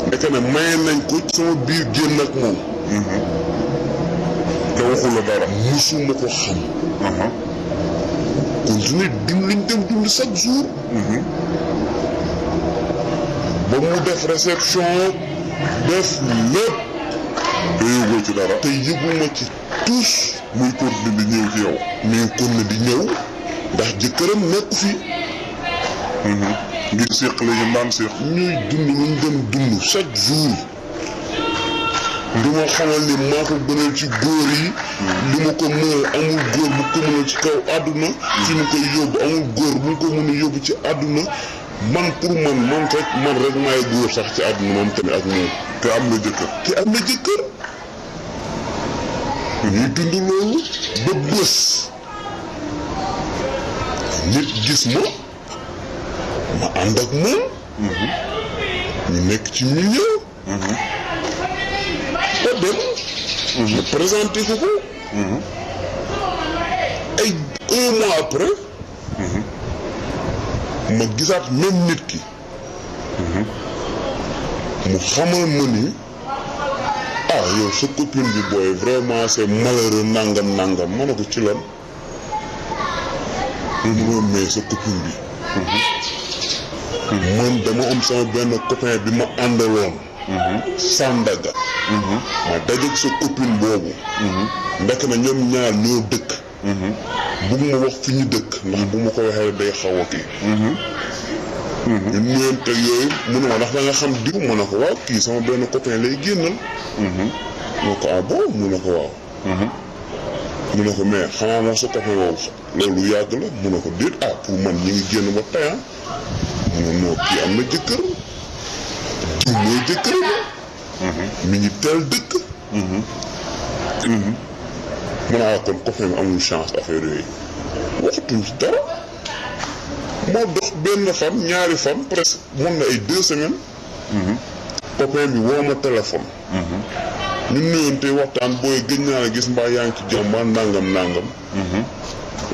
ndeke ne maye nañ ko sama biir génn ak moom. te waxul la dara. musuma ko xam. continue dund liñ dem dund chaque jour. ba mu def réception def lépp. te yëgoo ci dara. te yëguma ci tous muy continuer di ñëw ci yow. mais kon na di ñëw ndax jëkkëram nekk fi. ngir séq la ñu daan séq. ñuy dund luñ dem dund chaque jour. li ma xamal ni maa ko gënal ci góor yi. li ma ko mënal amul góor bu ko mënal ci kaw àdduna. fi mu koy yóbbu amul góor bu ko mën a yóbbu ci àdduna. man pour man rek maay góor sax ci àdduna moom tamit ak moom. te am na jëkkër. ñuy dund loolu ba bés. nit gis ma ànd ak moom. ñu nekk ci milieu. ba dem. ma présenté ko. ay 1 mois après. ma gisaat même nit ki. mu xamal ma ni yow sa copine bi booy vraiment c'est malheureux nangam ma ne ko ci lan. mu mais sa copine bi. man dama am sama benn copain bi ma àndaloon. Sandaga. ma dajeeg sa copine boobu. ndekk na ñoom ñaar ñoo dëkk. bugg ma wax fi ñu dëkk ndax bu ma ko waxee day xaw a kii. ñu nuyante yooyu mu ne ma ndax da nga xam diw ma ne ko waaw kii sama benn copain lay génnal. mu ne ko bon mu ne ko waaw. mu ne ko mais xanaa moom sa copain boobu loolu yàgg la mu ne ko déet pour man ñi ngi génn ba tey mu ne non kii am na jëkkër. diw mooy jëkkër la. mi ngi teel dëkk. mu ne kon copain bi amul chance affaire yooyu waxatuñ ci dara. moo dox benn fan ñaari fan presque mën na ay 2 semaines. copain bi woo ma téléphone. ñu nuyoon tey waxtaan booy gëj naa la gis mbaa yaa ngi ci jàmm mbaa nangam.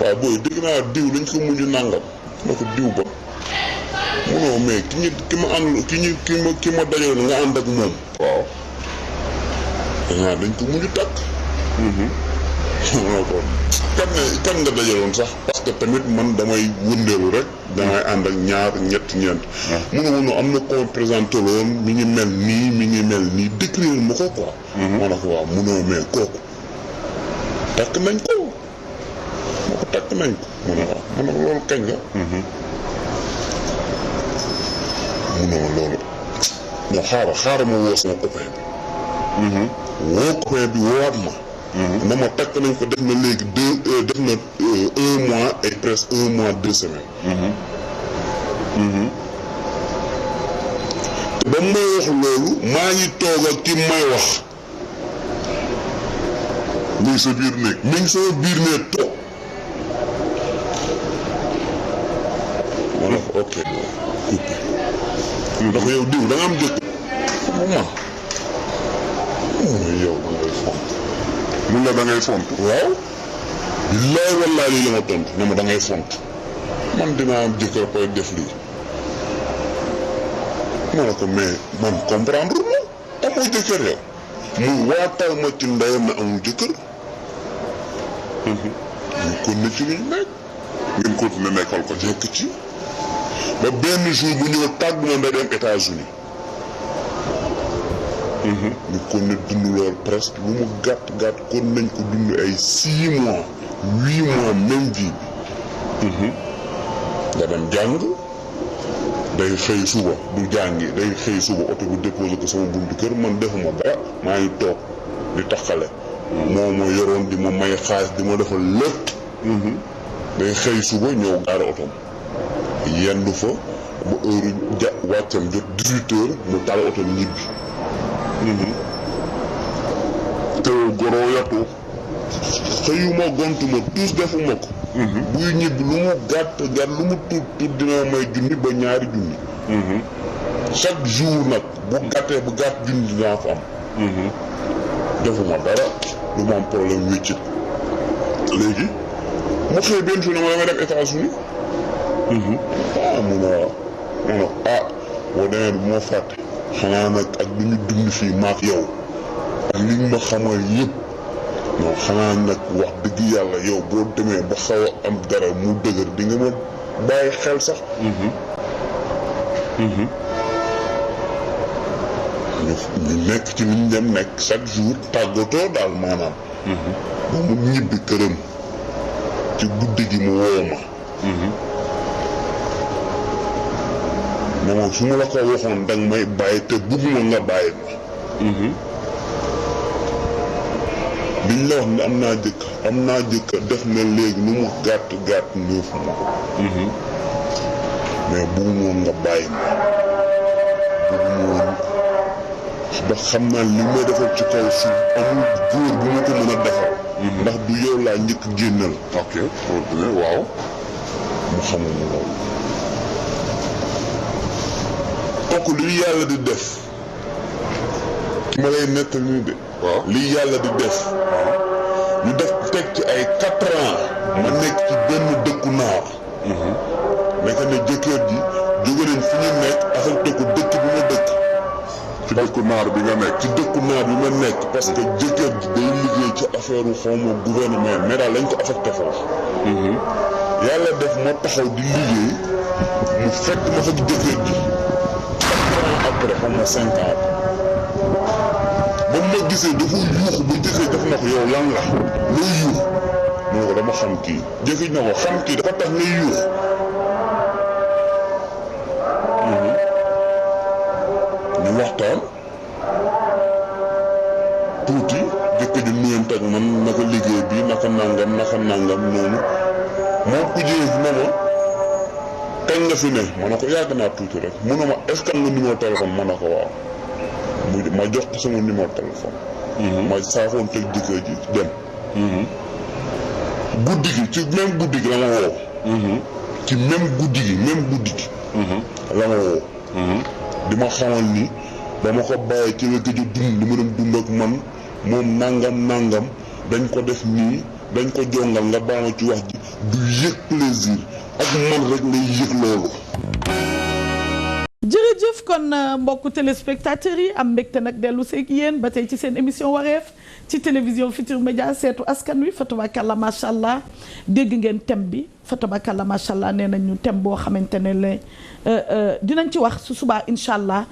waaw booy dégg naa diw dañ ko mujj nangam. na ko diw ba. munoo mais ki ma dajaloon nga ànd ak moom. waaw. dañ ko mujj takk. ko kan nga dajaloon sax. parce que tamit man damay wëndeelu rek. damay ànd ak ñaar ñeent. mënu am na ko présenté loon mi ngi mel nii décrire ma ko quoi. ma ne ko waaw mënoo mais kooku takk nañ ko. ma ko takk nañ ko. mu ne waaw ma ne ko loolu kañ la. mu ne ma loolu. non xaaral ma woo sama copain bi. woo copain bi woowaat ma. na ma takk nañ ko def na léegi 1 mois et presque 1 mois 2 semaines. te ba may wax loolu maa ngi toog ak ki may wax. mi ngi sa biir néeg mi ngi sama biir néeg toog. ma ne ko ok coupé. ndax yow diw da nga am jëkkër. yow da ngay font. mun la da ngay font. waaw. billaay wallaay lii la ma tontu ne ma da ngay font. man dinaa am jëkkër koy def lii. ma ne ko mais man comprendre ma. amoo jëkkër yow. mu waatal ma ci ndeyam na amul jëkkër. ñu kon ne ci luñ nekk. ngeen continuer nekkal ko nekk ci. ba benn jour bu ñëw tàggu ma nday dem États-Unis. ñu kon ne dund lool presque lu mu gàtt kon nañ ko dund ay 6 mois 8 mois même vie bi. nga dem jàng day xëy suba du jàngi day xëy suba oto bi déposé ko sama buntu kër man defuma dara maa ngi toog di taxale. moo ma yoroon di ma may xaalis di ma defal lépp. day xëy suba ñëw gaare otom yendu fa ba heure wàccam jot 18h mu taal otom ñibbi. te goroo yàttu xëyuma gontuma tous defuma ko. buy ñibbi lu mu gàtt lu mu tuut dina may junni ba ñaari junni. chaque jour nag bu gàtt junni dinaa ko am. defuma dara du ma am problème wéccit léegi mu xëy benn jour ne ma damay dem États-Unis mun a boo demee bu ma fàtte xanaa nag ak lu ñu dund fii maak yow ak li ñu ma xamal yëpp non xanaa nag wax dëgg yàlla yow boo demee ba xaw a am dara mu dëgër di nga ma bàyyi xel sax ñu nekk ci li ñu dem nekk chaque jour tàggatoo daal maanaam ba mu ñibbi këram ci guddi gi mu woo ma ne moom su ma la ko waxoon danga may bàyyi te bëgguma nga bàyyi ma biñ la wax ne am naa jëkkër def na léegi nu mu gàtt 9 mois mais bëgguma nga bàyyi ma bëgguma ba xam naa li may defal ci kaw suuf amul góor bu ma ko mën a defal ndax du yow laa njëkk génnal ok waaw mu xamul loolu donc li yàlla di def ma lay nettali ni de li yàlla di def ñu def teg ci ay 4 ans ma nekk ci benn dëkku naar nekk ne jëkkër ji jóge nañ fi ñu nekk affecté ko dëkk bi ma dëkk ci dëkku naar bi nga nekk ci dëkku naar bi ma nekk parce que jëkkër ji day liggéey ci affaire xawma gouvernement mais daal lañ ko affecté foofu yàlla def ma taxaw di liggéey mu fekk ma fa jëkkër ji 4 ans après xam na 5 ans ba ma gisee dafa yuux ba jëkkër def na ko yow lan la looy yuux mu ne ko dama xam kii jëkkër na ko xam kii dafa tax ngay yuux ñu waxtaan tuuti jëkkër ji nuyante ak man naka liggéey bi naka nangam noonu moo ko jëlee fi ne ma kañ nga fi ne ma ne ko yàgg naa tuuti rek mu ne ma est-ce que am nga numéro téléphone ma ne ko waaw ma jox ko sama numéro téléphone ma saafoon teg jëkkër ji dem guddi gi ci même guddi gi la ma woo ci même guddi gi la ma woo di ma xamal ni ba ma ko bàyyee ci la gëj a dund li ma doon dund ak man moom nangam dañ ko def nii dañ ko jongal nga baama ci wax ji du yëg plaisir ak man rek lay yëg loolu. jërëjëf kon mbokku téléspectateurs yi am mbégte nag dellu seeg yéen ba tey ci seen émission wareef ci télévision Futurs Médias seetu askan wi fa tabakalla macha allah dégg ngeen thème bi fa tabakalla macha allah nee nañu thème boo xamante ne la dinañ ci wax su subaa incha allah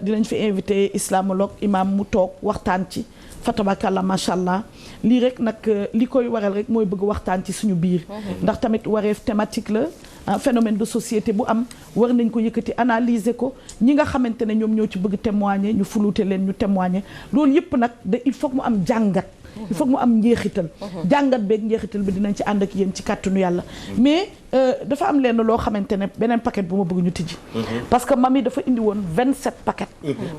dinañ fi invité islamologue imam mu toog waxtaan ci fa tabakalla macha allah lii rek nag li koy waral rek mooy bëgg waxtaan ci suñu biir ndax tamit wareef thématique la phénomène de société bu am war nañ ko yëkkati analyser ko ñi nga xamante ne ñoom ñoo ci bëgg témoigner ñu fulute leen ñu témoigner loolu yëpp nag il faut que mu am jàngat il faut que mu am njeexital jàngat beeg njeexital bi dinañ ci ànd ak yéen ci kàttanu yàlla mais dafa am lenn loo xamante ne beneen paquet bu ma bëgg ñu tijji parce que mami dafa indi woon 27 paquet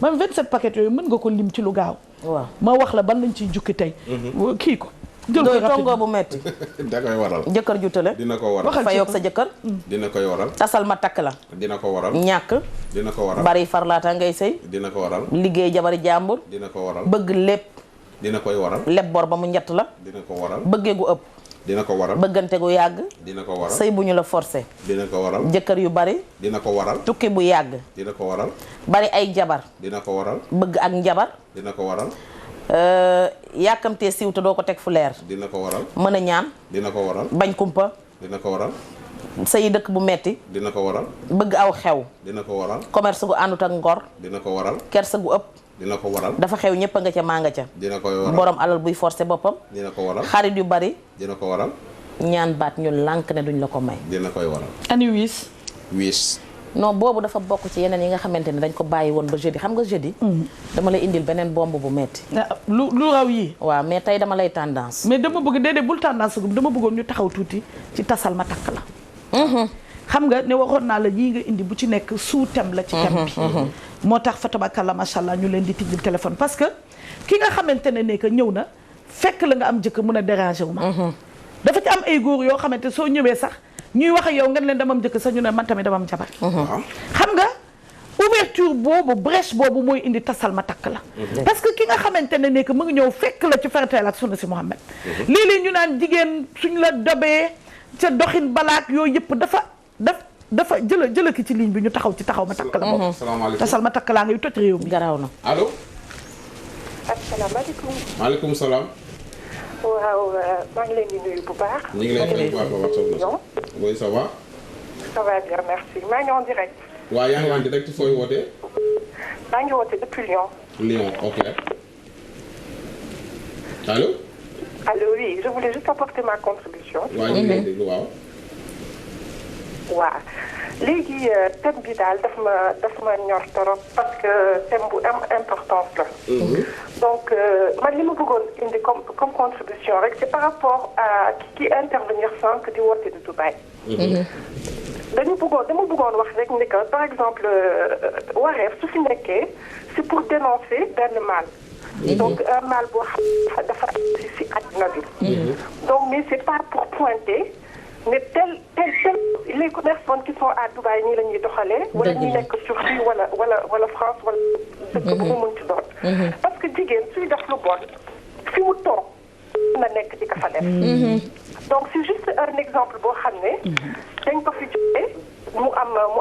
mami 27 paquet yooyu mën nga ko lim ci lu gaaw waaw ma wax la ban lañ ciy jukki tey kii ko jël ko tongoo bu metti da koy waral jëkkër ju tële dina ko waral fa yoog sa jëkkër dina koy waral tasal ma takk la dina ko waral ñàkk dina ko waral bari farlaata ngay sëy dina ko waral liggéey jabari jàmbur dina ko waral bëgg lépp dina koy waral leb bor ba mu njett la dina ko waral bëggee gu ëpp dina ko waral bëggante gu yàgg dina ko waral sëy bu ñu la forcé dina ko waral jëkkër yu bari dina ko waral tukki bu yàgg dina ko waral bari ay jabar dina ko waral bëgg ak njabar dina ko waral yàkkamtee siiw te doo ko teg fu leer dina ko waral mën a ñaan dina ko waral bañ kumpa dina ko waral sëy dëkk bu metti dina ko waral bëgg aw xew dina ko waral commerce gu àndut ak ngor dina ko waral kersa gu ëpp dina ko waral dafa xew ñëpp a nga ca maa nga ca dina koy waral borom alal buy forcé boppam dina ko waral xarit yu bari dina ko waral ñaan baat ñu lànk ne duñ la ko may dina koy waral ani wiis non boobu dafa bokk ci yeneen yi nga xamante ne dañ ko bàyyi woon ba jeudi xam nga jeudi dama lay indil beneen bomb bu metti lu raw yi waaw mais tey dama lay tendance mais dama bëgg déedéet bul tendance gu dama bëggoon ñu taxaw tuuti ci tasal ma takk la xam nga ne waxoon naa la yii nga indi bu ci nekk sous thème la ci thème bi moo tax fa tabakalla macha allah ñu leen di tijjil téléphone parce que ki nga xamante ne que ñëw na fekk la nga am jëkkër mun a déranger wu ma dafa ci am ay góor yoo xamante soo ñëwee sax ñuy wax ak yow ngeen leen dama am jëkkër sax ñu ne man tamit dama am jabar xam nga ouverture boobu brèche boobu mooy indi tasal ma takk la parce que ki nga xamante ne que mu ngi ñëw fekk la ci farateel ak sunna si Muhammad léeg-léeg ñu naan jigéen suñ la dobee ca doxin balaak yooyu yëpp dafa jëla ki ci ligne bi ñu taxaw ma takk la boobu. salaamaaleykum tasal ma takk laa ngay toj réew mi. garaaw na allo. asalaamaaleykum. maaleykum salaam. waaw maa ngi leen di nuyu bu baax. ñu ngi lay fay bu baax a baax soxna si. oui ça va. ça va bien merci maa ngi en direct. waaw yaa ngi en direct fooy wootee. maa ngi wootee depuis Lyon. Lyon ok. allo. Allô, oui, je voulais juste apporter ma contribution. waaw ñu ngi lay déglu waaw. waaw léegi thème bi daal daf ma ñor torop parce que thème bu am importance la. donc man li ma bëggoon indi comme contribution rek c'est par rapport à ki intervenir sànq di woote de Dubaï. dama bëggoon wax rek ni que par exemple Wareef su fi nekkee c'est pour dénoncer benn mal. donc un mal boo xam dafa ci àddina bi. donc mais c'est pas pour pointer mais tel les commerçants qui sont à Dubaï nii la ñuy doxalee. wala ñuy nekk Turquie wala France wala dëkk bu mu mën ci doon. parce que jigéen suy def lu bon fi mu toog na nekk di ko fa def. donc c'est juste un exemple boo xam ne. dañ ko fi jógee mu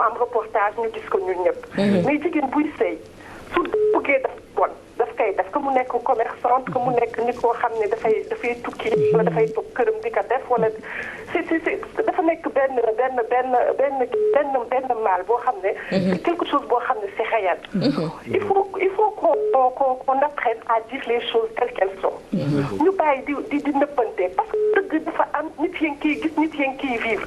am reportage ñu gis ko ñun ñëpp. mais jigéen buy sëy su bëggee def bon daf koy def que mu nekk commerçante que mu nekk nit koo xam ne dafay tukki wala dafay toog këram di ko def wala c'est dafa nekk benn mal boo xam ne. quelque chose boo xam ne c'est réel. il faut qu'on apprenne à dire les choses telles qu'elles sont. ñu bàyyi di nëppante parce que dëgg dafa am nit yi ngi koy gis nit yi ngi koy vivre.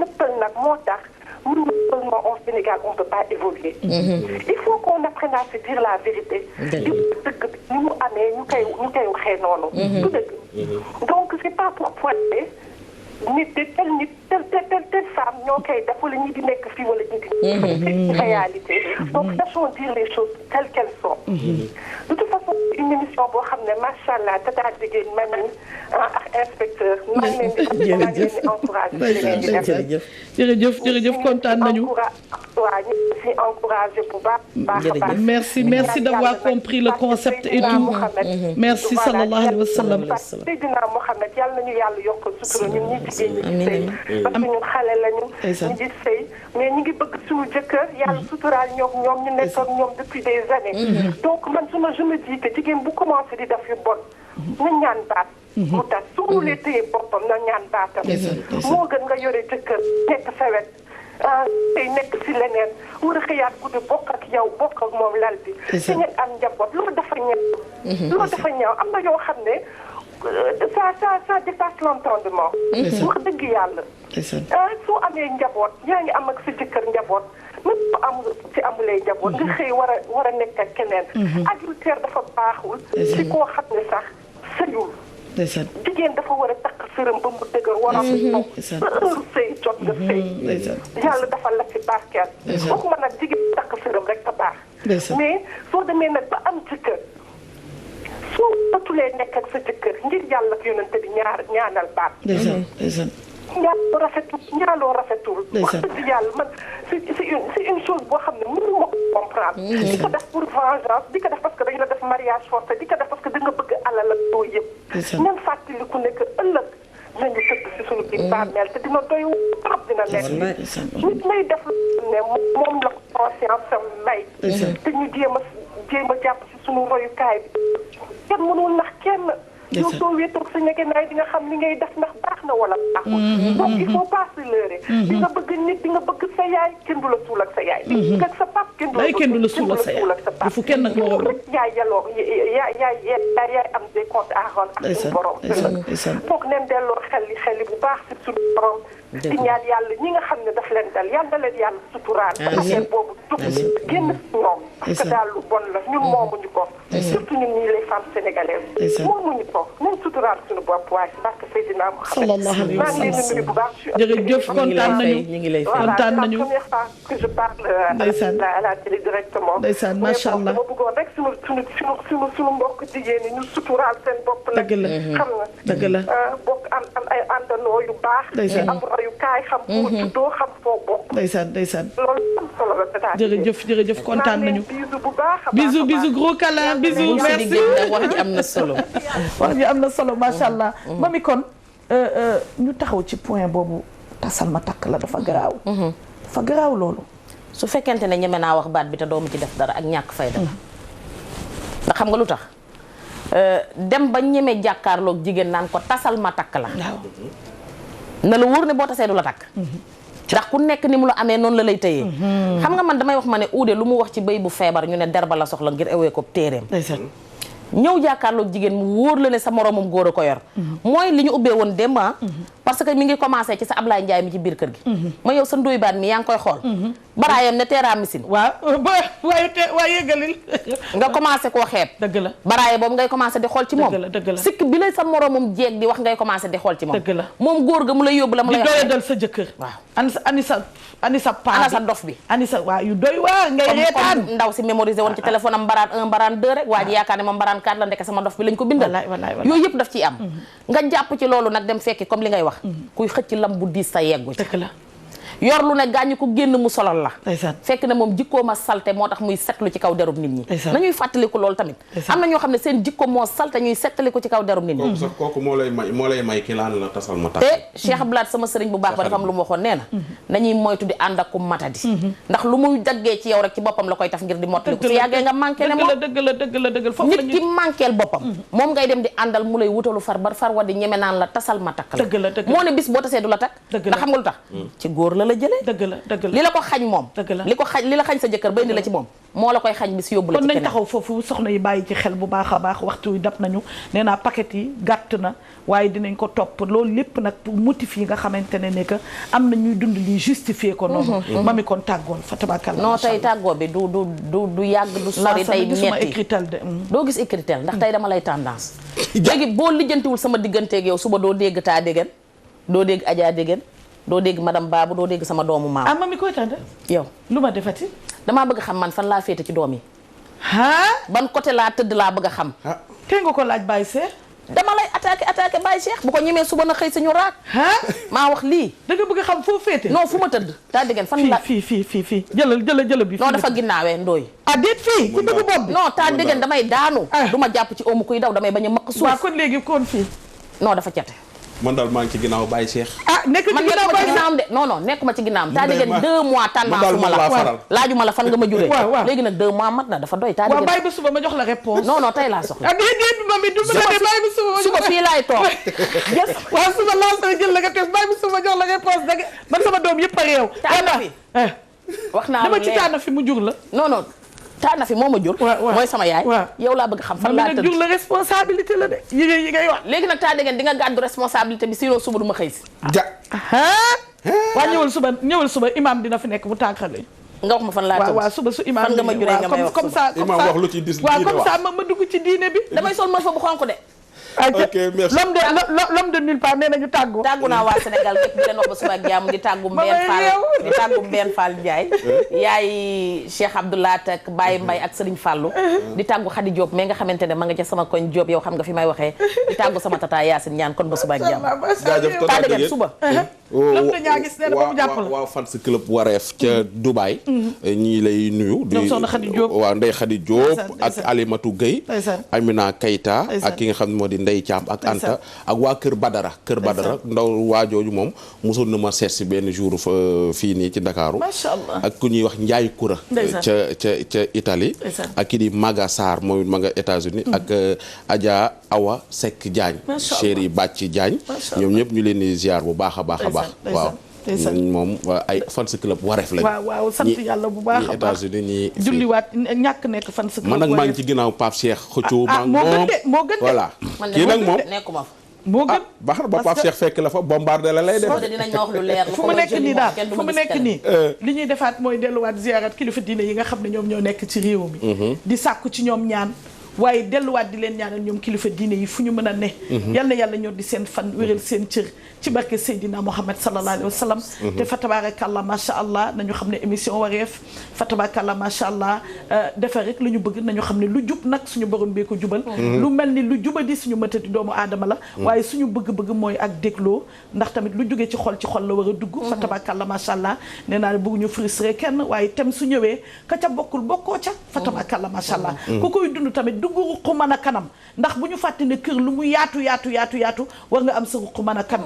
nëppal nag moo tax. Malheureusement, au Sénégal, on ne peut pas évoluer. Il faut qu'on apprenne à se dire la vérité. Donc, c'est pas pour pointer. Telle femme ñoo koy def wala ñi di nekk fii wala ñi di réalité. Donc sachons dire les choses telles qu'elles sont. De toute façon une émission boo xam ne macha allah tata jigéen mami ak inspecteur maa ngi leen di encouragé. jërëjëf kontaan nañu. waaw ñu ngi si encouragé bu baax. merci d'avoir compris le concept et tout. merci sallallahu alayhi wa sallam. Seydina Mohamed yàlla nañu yàlla yokk sutura ñun ñi jigéen ñi sëy parce que ñun xale lañu ñu ngi sëy mais ñu ngi bëgg suñu jëkkër yàlla suturaal ñoom ñu nekk ak ñoom depuis des années donc man je me dis que jigéen bu commencé di def yu bon na ñaan baat mu tax su mulee téye boppam na ñaan baatam moo gën nga yore jëkkër nekk sa wet tey nekk si leneen war a xëyaat guddi bokk ak moom lal bi si ngeen am njaboot loolu dafa ñaaw am na yoo xam ne ça dépasse l'entendement. wax dëgg yàlla. soo amee njaboot yaa ngi am ak sa jëkkër njaboot même si amulee njaboot nga xëy war a nekk ak keneen. adultère dafa baaxul. si koo xam ne sax sëyul. jigéen dafa war a takk sërëm ba mu dëgër war a toog ba heure sëy jot nga sëy. yàlla dafa la ci barkeel. waxuma nag jigéen takk sërëm rek te baax. mais soo demee nag ba am jëkkër. soo bëtulee nekk ak sa jëkkër ngir yàlla ak yonente bi ñaanal baat. ñaaloo rafetul. wax dëgg yàlla man c'est une chose boo xam ne mënu ma ko comprendre. di ko def pour vengeance di ko def parce que dañu la def mariage forcé di ko def parce que da nga bëgg alal ak doo yëpp. même fàttaliku ne que ëllëg nañu tëdd si suñu biir bàmmeel te dina doy trop dina nekk. nit lay def ne moom la conscience am may. te ñu jéem a jàpp si suñu royukaay bi. kenn mënul nax kenn. yow soo wéetoog sa ñegenaay di nga xam li ngay def ndax baax na wala baaxul. donc il faut pas se leurrer. di nga bëgg nit di nga bëgg sa yaay kenn du la suul ak sa yaay. di nga sa pap kenn du la suul ak sa yaay. il faut kenn nag moo rek yaay yaloo yaay am des comptes à rendre ak suñu borom. donc neen delloo xel bu baax si suñu borom. di ñaan yàlla ñi nga xam ne daf leen dal yal na leen yàlla suturaal. affaire boobu tub génn si ñoom. parce que daal lu bon la ñun moomuñu ko. surtout ñun ñii les femmes sénégalaises. moomuñu ko nañ suturaal suñu bopp waaye parce que Seydina Mohamed. maa ngi leen di nuyu bu baax. jërëjëf kontaan nañu kontaan nañu. la première fois que je parle à la télé directement. ndeysaan macha allah ma bëggoon rek suñu mbokk jigéen ñi ñu suturaal seen bopp nag. dëgg la xam nga. dëgg la bokk am ay àndandoo yu baax. am royukaay xam foo juddoo xam foo bokk. ndeysaan loolu am solo la jërëjëf kontaan nañu. bisou bu baax a baax bisou gros câlin bisou merci. wax ji am na solo. wax ji am na solo macha allah. mami kon ñu taxaw ci point boobu tasal ma takk la dafa garaaw. dafa garaaw loolu. su fekkente ne ñeme naa wax baat bi te doomu ci def dara ak ñàkk fayda ndax xam nga lu tax dem ba ñeme jàkkaarloog jigéen naan ko tasal ma takk la. na la wóor ne boo tasee du la takk. ndax ku nekk ni mu la amee noonu la lay tëyee. xam nga man damay wax ma ne uude lu mu wax ci béy bu feebar ñu ne derba la soxla ngir ewee ko téereem. ñëw jàkkaarloog jigéen mu wóor la ne sa moromam góor a ko yor. mooy li ñu ubbee woon démb parce que mi ngi commencé ci sa Ablaye Ndiaye mi ci biir kër gi. ma yow sa ndoy baat mi yaa ngi koy xool. baraayam ne teeraa misin. waaw waaye yëgalil. nga commencé koo xeeb. dëgg la baraaye boobu ngay commencé di xool ci moom. dëgg la sikk bi lay sa moromam jeeg di wax ngay commencé di xool ci moom. dëgg la moom góor ga mu lay yóbbu la mu lay di doyadal sa jëkkër. waaw ani sa paa bi ana sa dof bi. ani sa waa yu doy waar ngay reetaan. ndaw si mémorisé woon ci téléphone am mbaraan 1 mbaraan 2 rek waa ji yaakaar ne moom mbaraan 4 la ndeke sama dof bi lañ ko bindal. yooyu yëpp daf ciy am. nga jàpp ci loolu nag dem fekki comme li ngay wax. kuy xëcc lam bu diis sa yeggu ci. dëgg la yor lu ne gaañu ko génn mu solal la. ndeysaan fekk na moom jikko ma salte moo tax muy settlu ci kaw derub nit ñi. nañuy fàttaliku loolu tamit. am na ñoo xam ne seen jikko moo salte ñuy settaliku ci kaw derub nit ñi. kooku moo lay may ki laan la tasal ma takk. te Cheikh Blad sama sëriñ bu baax ba dafa am lu mu waxoon nee na. nañuy moytu di ànd ak ku matadi. ndax lu muy daggee ci yow rek ci boppam la koy taf ngir di mottaliku. su yàggee nga manqué ne moom dëgg foofu nit ki manqueel boppam. moom ngay dem di àndal mu lay wutalu far wa di ñeme naan la tasal ma takk la. moo ne bis boo tasee du la takk. ndax xam nga lu tax ci góor la jëlee. li la ko xañ moom li la xañ sa jëkkër ba indi la ci moom moo la koy xañ bis yóbbu la ci keneen. kon nañ taxaw foofu soxna yi bàyyi ci xel bu baax a baax waxtu wi dab nañu nee naa paquet yi gàtt na waaye dinañ ko topp loolu lépp nag pour motif yi nga xamante ne que am na ñuy dund lii justifier ko noonu. mami kon tàggoon fa tabakalla. non tey tàggoo bi du yàgg du sori tey metti doo gis écritel ndax tey dama lay tendance. léegi boo lijjantiwul sama digganteeg yow suba doo dégg taa déggen doo dégg ajaa déggen doo dégg madame Babou doo dégg sama doomu maam. ah mami koy tànn. yow lu ma defati. damaa bëgg xam man fan laa féete ci doom yi. ban côté laa tëdd laa bëgg a xam. tey nga ko laaj Baye Cheikh. dama lay attaqué Baye Cheikh bu ko ñemee suba na xëy sañu raak. maa wax lii. da nga bëgg a xam foo féete. non fu ma tëdd. taa dégg fan la fii jëlal bi. non dafa ginnaawee ndooy. déet fii ku dugg bopp bi. non taa dégg damay daanu. du ma jàpp ci omu kuy daw damay bañ a maq suuf. waaw kon léegi kon fii. non dafa cate. man daal maa ngi ci ginnaaw Baye Cheikh. nekk ci ginnaaw Baye Cheikh de non nekkuma ci ginnaawam. taa dégg 2 mois tànnaa suma la laajuma la fan nga ma juree. léegi nag 2 mois mat na dafa doy. taa dégg bàyyi ba suba ma jox la réponse. non tey laa soxla. déedéet mami du ma la de bàyyi ba suba fii laay toog. waaw suba laal sa jël la nga teg bàyyi ba suba jox la réponse dëgg man sama doom yëpp a réew. taana fi wax naa lu leer dama ci taana fi mu jur la. non taana fi moo ma jur. mooy sama yaay. yow laa bëgg xam fan laa tëdd. jur la responsabilité la de yi ngay wax. léegi nag taa dégg di nga gàddu responsabilité bi sinon suba du ma xëy si. waa ñëwal suba imam dina fi nekk bu tànkale. nga wax ma fan laa tëdd. waaw suba su imam fan nga ma juree nga may wax comme ça imam wax lu ci dis waaw comme ça ma dugg ci diine bi. damay sol ma fa bu xonk de. ok merci l'homme de nulle part nee nañu tàggu. tàggu naa waa Sénégal gépp di leen wax ba suba ak jàmm di tàggu Mbène Fall Ndiaye yaay Cheikh Abdoulaye ak Baye Mbaye ak Serigne Fallou di tàggu Khady Diop mais nga xamante ne ma nga ca sama koñ Diop yow xam nga fi may waxee di tàggu sama tata Yacine ñaan kon ba suba ak jàmm jaajëf taa dëgg suba waaw fans club Wareef ca Dubaï ñii lay nuyu di waaw Ndeye Khady Diop ak Alimatou Gueye Amina Keita ak ki nga xam ne moo di Ndeye Thiam ak Anta ak waa Kër Badara ndaw waajooju moom mosoon na ma seet si benn jour fii nii ci Ndakaaru ak ku ñuy wax Ndiaye Koura ca Italie ak ki di Maga Sarr moom it ma nga États-Unis ak Adja Awa Seck Diagne chéri Bàcci Diagne ñoom ñëpp ñu leen di ziar bu baax a baax a baax waaw moom ay fans club Wareef lañ waaw sant yàlla bu baax a baax États-Unis ñi julliwaat ñàkk nekk fans club man nag maa ngi ci ginnaaw Pape Cheikh xëccoo moo gën voilà kii nag moom nekkuma fa moo gën baax na ba Pape Cheikh fekk la fa bombardé la lay def dinañ wax lu leer fu mu nekk nii daal fu mu nekk nii li ñuy defaat mooy delluwaat ziarat kilifa diine yi nga xam ne ñoom ñoo nekk ci réew mi di sàkku ci ñoom ñaan waaye delluwaat di leen ñaanal ñoom kilifa diine yi fu ñu mën a ne yal na yàlla ñor di seen fan wéral seen cër ci barke Seydina Muhammad sallallahu alayhi wa sallam te fa tabarakallah macha allah nañu xam ne émission Wareef fa tabarakallah macha allah defar rek la ñu bëgg nañu xam ne lu jub nag suñu borom bee ko jubal lu mel ni lu jubadi suñu mëtati doomu aadama la waaye suñu bëgg-bëgg mooy ak dégloo ndax tamit lu jógee ci xol la war a dugg fa tabarakallah macha allah nee naa bëgg ñu frustré kenn waaye tem su ñëwee ka ca bokkul bokkoo ca fa tabarakallah macha allah ku koy dund tamit dugg ruq mën a kanam ndax bu ñu fàtte ne kër lu mu yaatu war nga am sa ruq mën a kan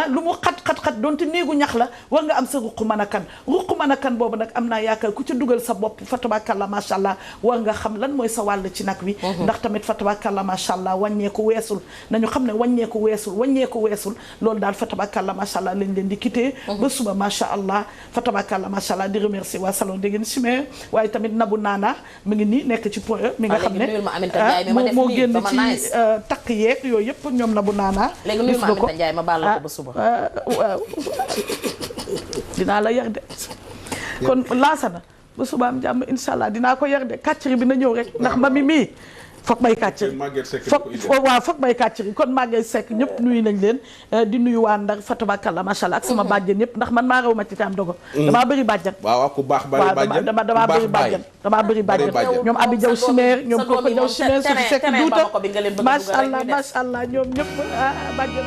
lu mu xat donte néegu ñax la war nga am sa ruq mën a kan boobu nag am naa yaakaar ku ci dugal sa bopp fa tabarakallah macha allah war nga xam lan mooy sa wàll ci nag wi ndax tamit fa tabarakallah macha allah wàññeeku weesul nañu xam ne wàññeeku weesul loolu daal fa tabarakallah macha allah lañ leen di quitté ba suba macha allah fa tabarakallah macha allah di remercier waa salon Déguène Chimère waaye tamit Nabou Nana mi ngi nii nekk ci point mi nga xam ne moo génn ci takk yeeg yooyu yëpp ñoom Nabou Nana léegi nuyu ma Aminata Ndiaye ma baal la ko ba suba waaw dinaa la yar de kon laasana ba suba am jàmm insha allah dinaa ko yar de kàcciri bi na ñëw rek ndax mami mii foog may kàcciri foog may kàcciri kon Maguette Seck ñëpp nuyu nañ leen di nuyu waa Ndar fa tabarakallah macha allah ak sama bàjjen ñëpp ndax man maa raw ma ci taam dogo damaa bëri bàjjen waaw ku baax bari bàjjen damaa bëri bàjjen ñoom Abi Jaw Chimère ñoom Koko Jaw Chimère su Seck duuta macha allah ñoom ñëpp bàjjen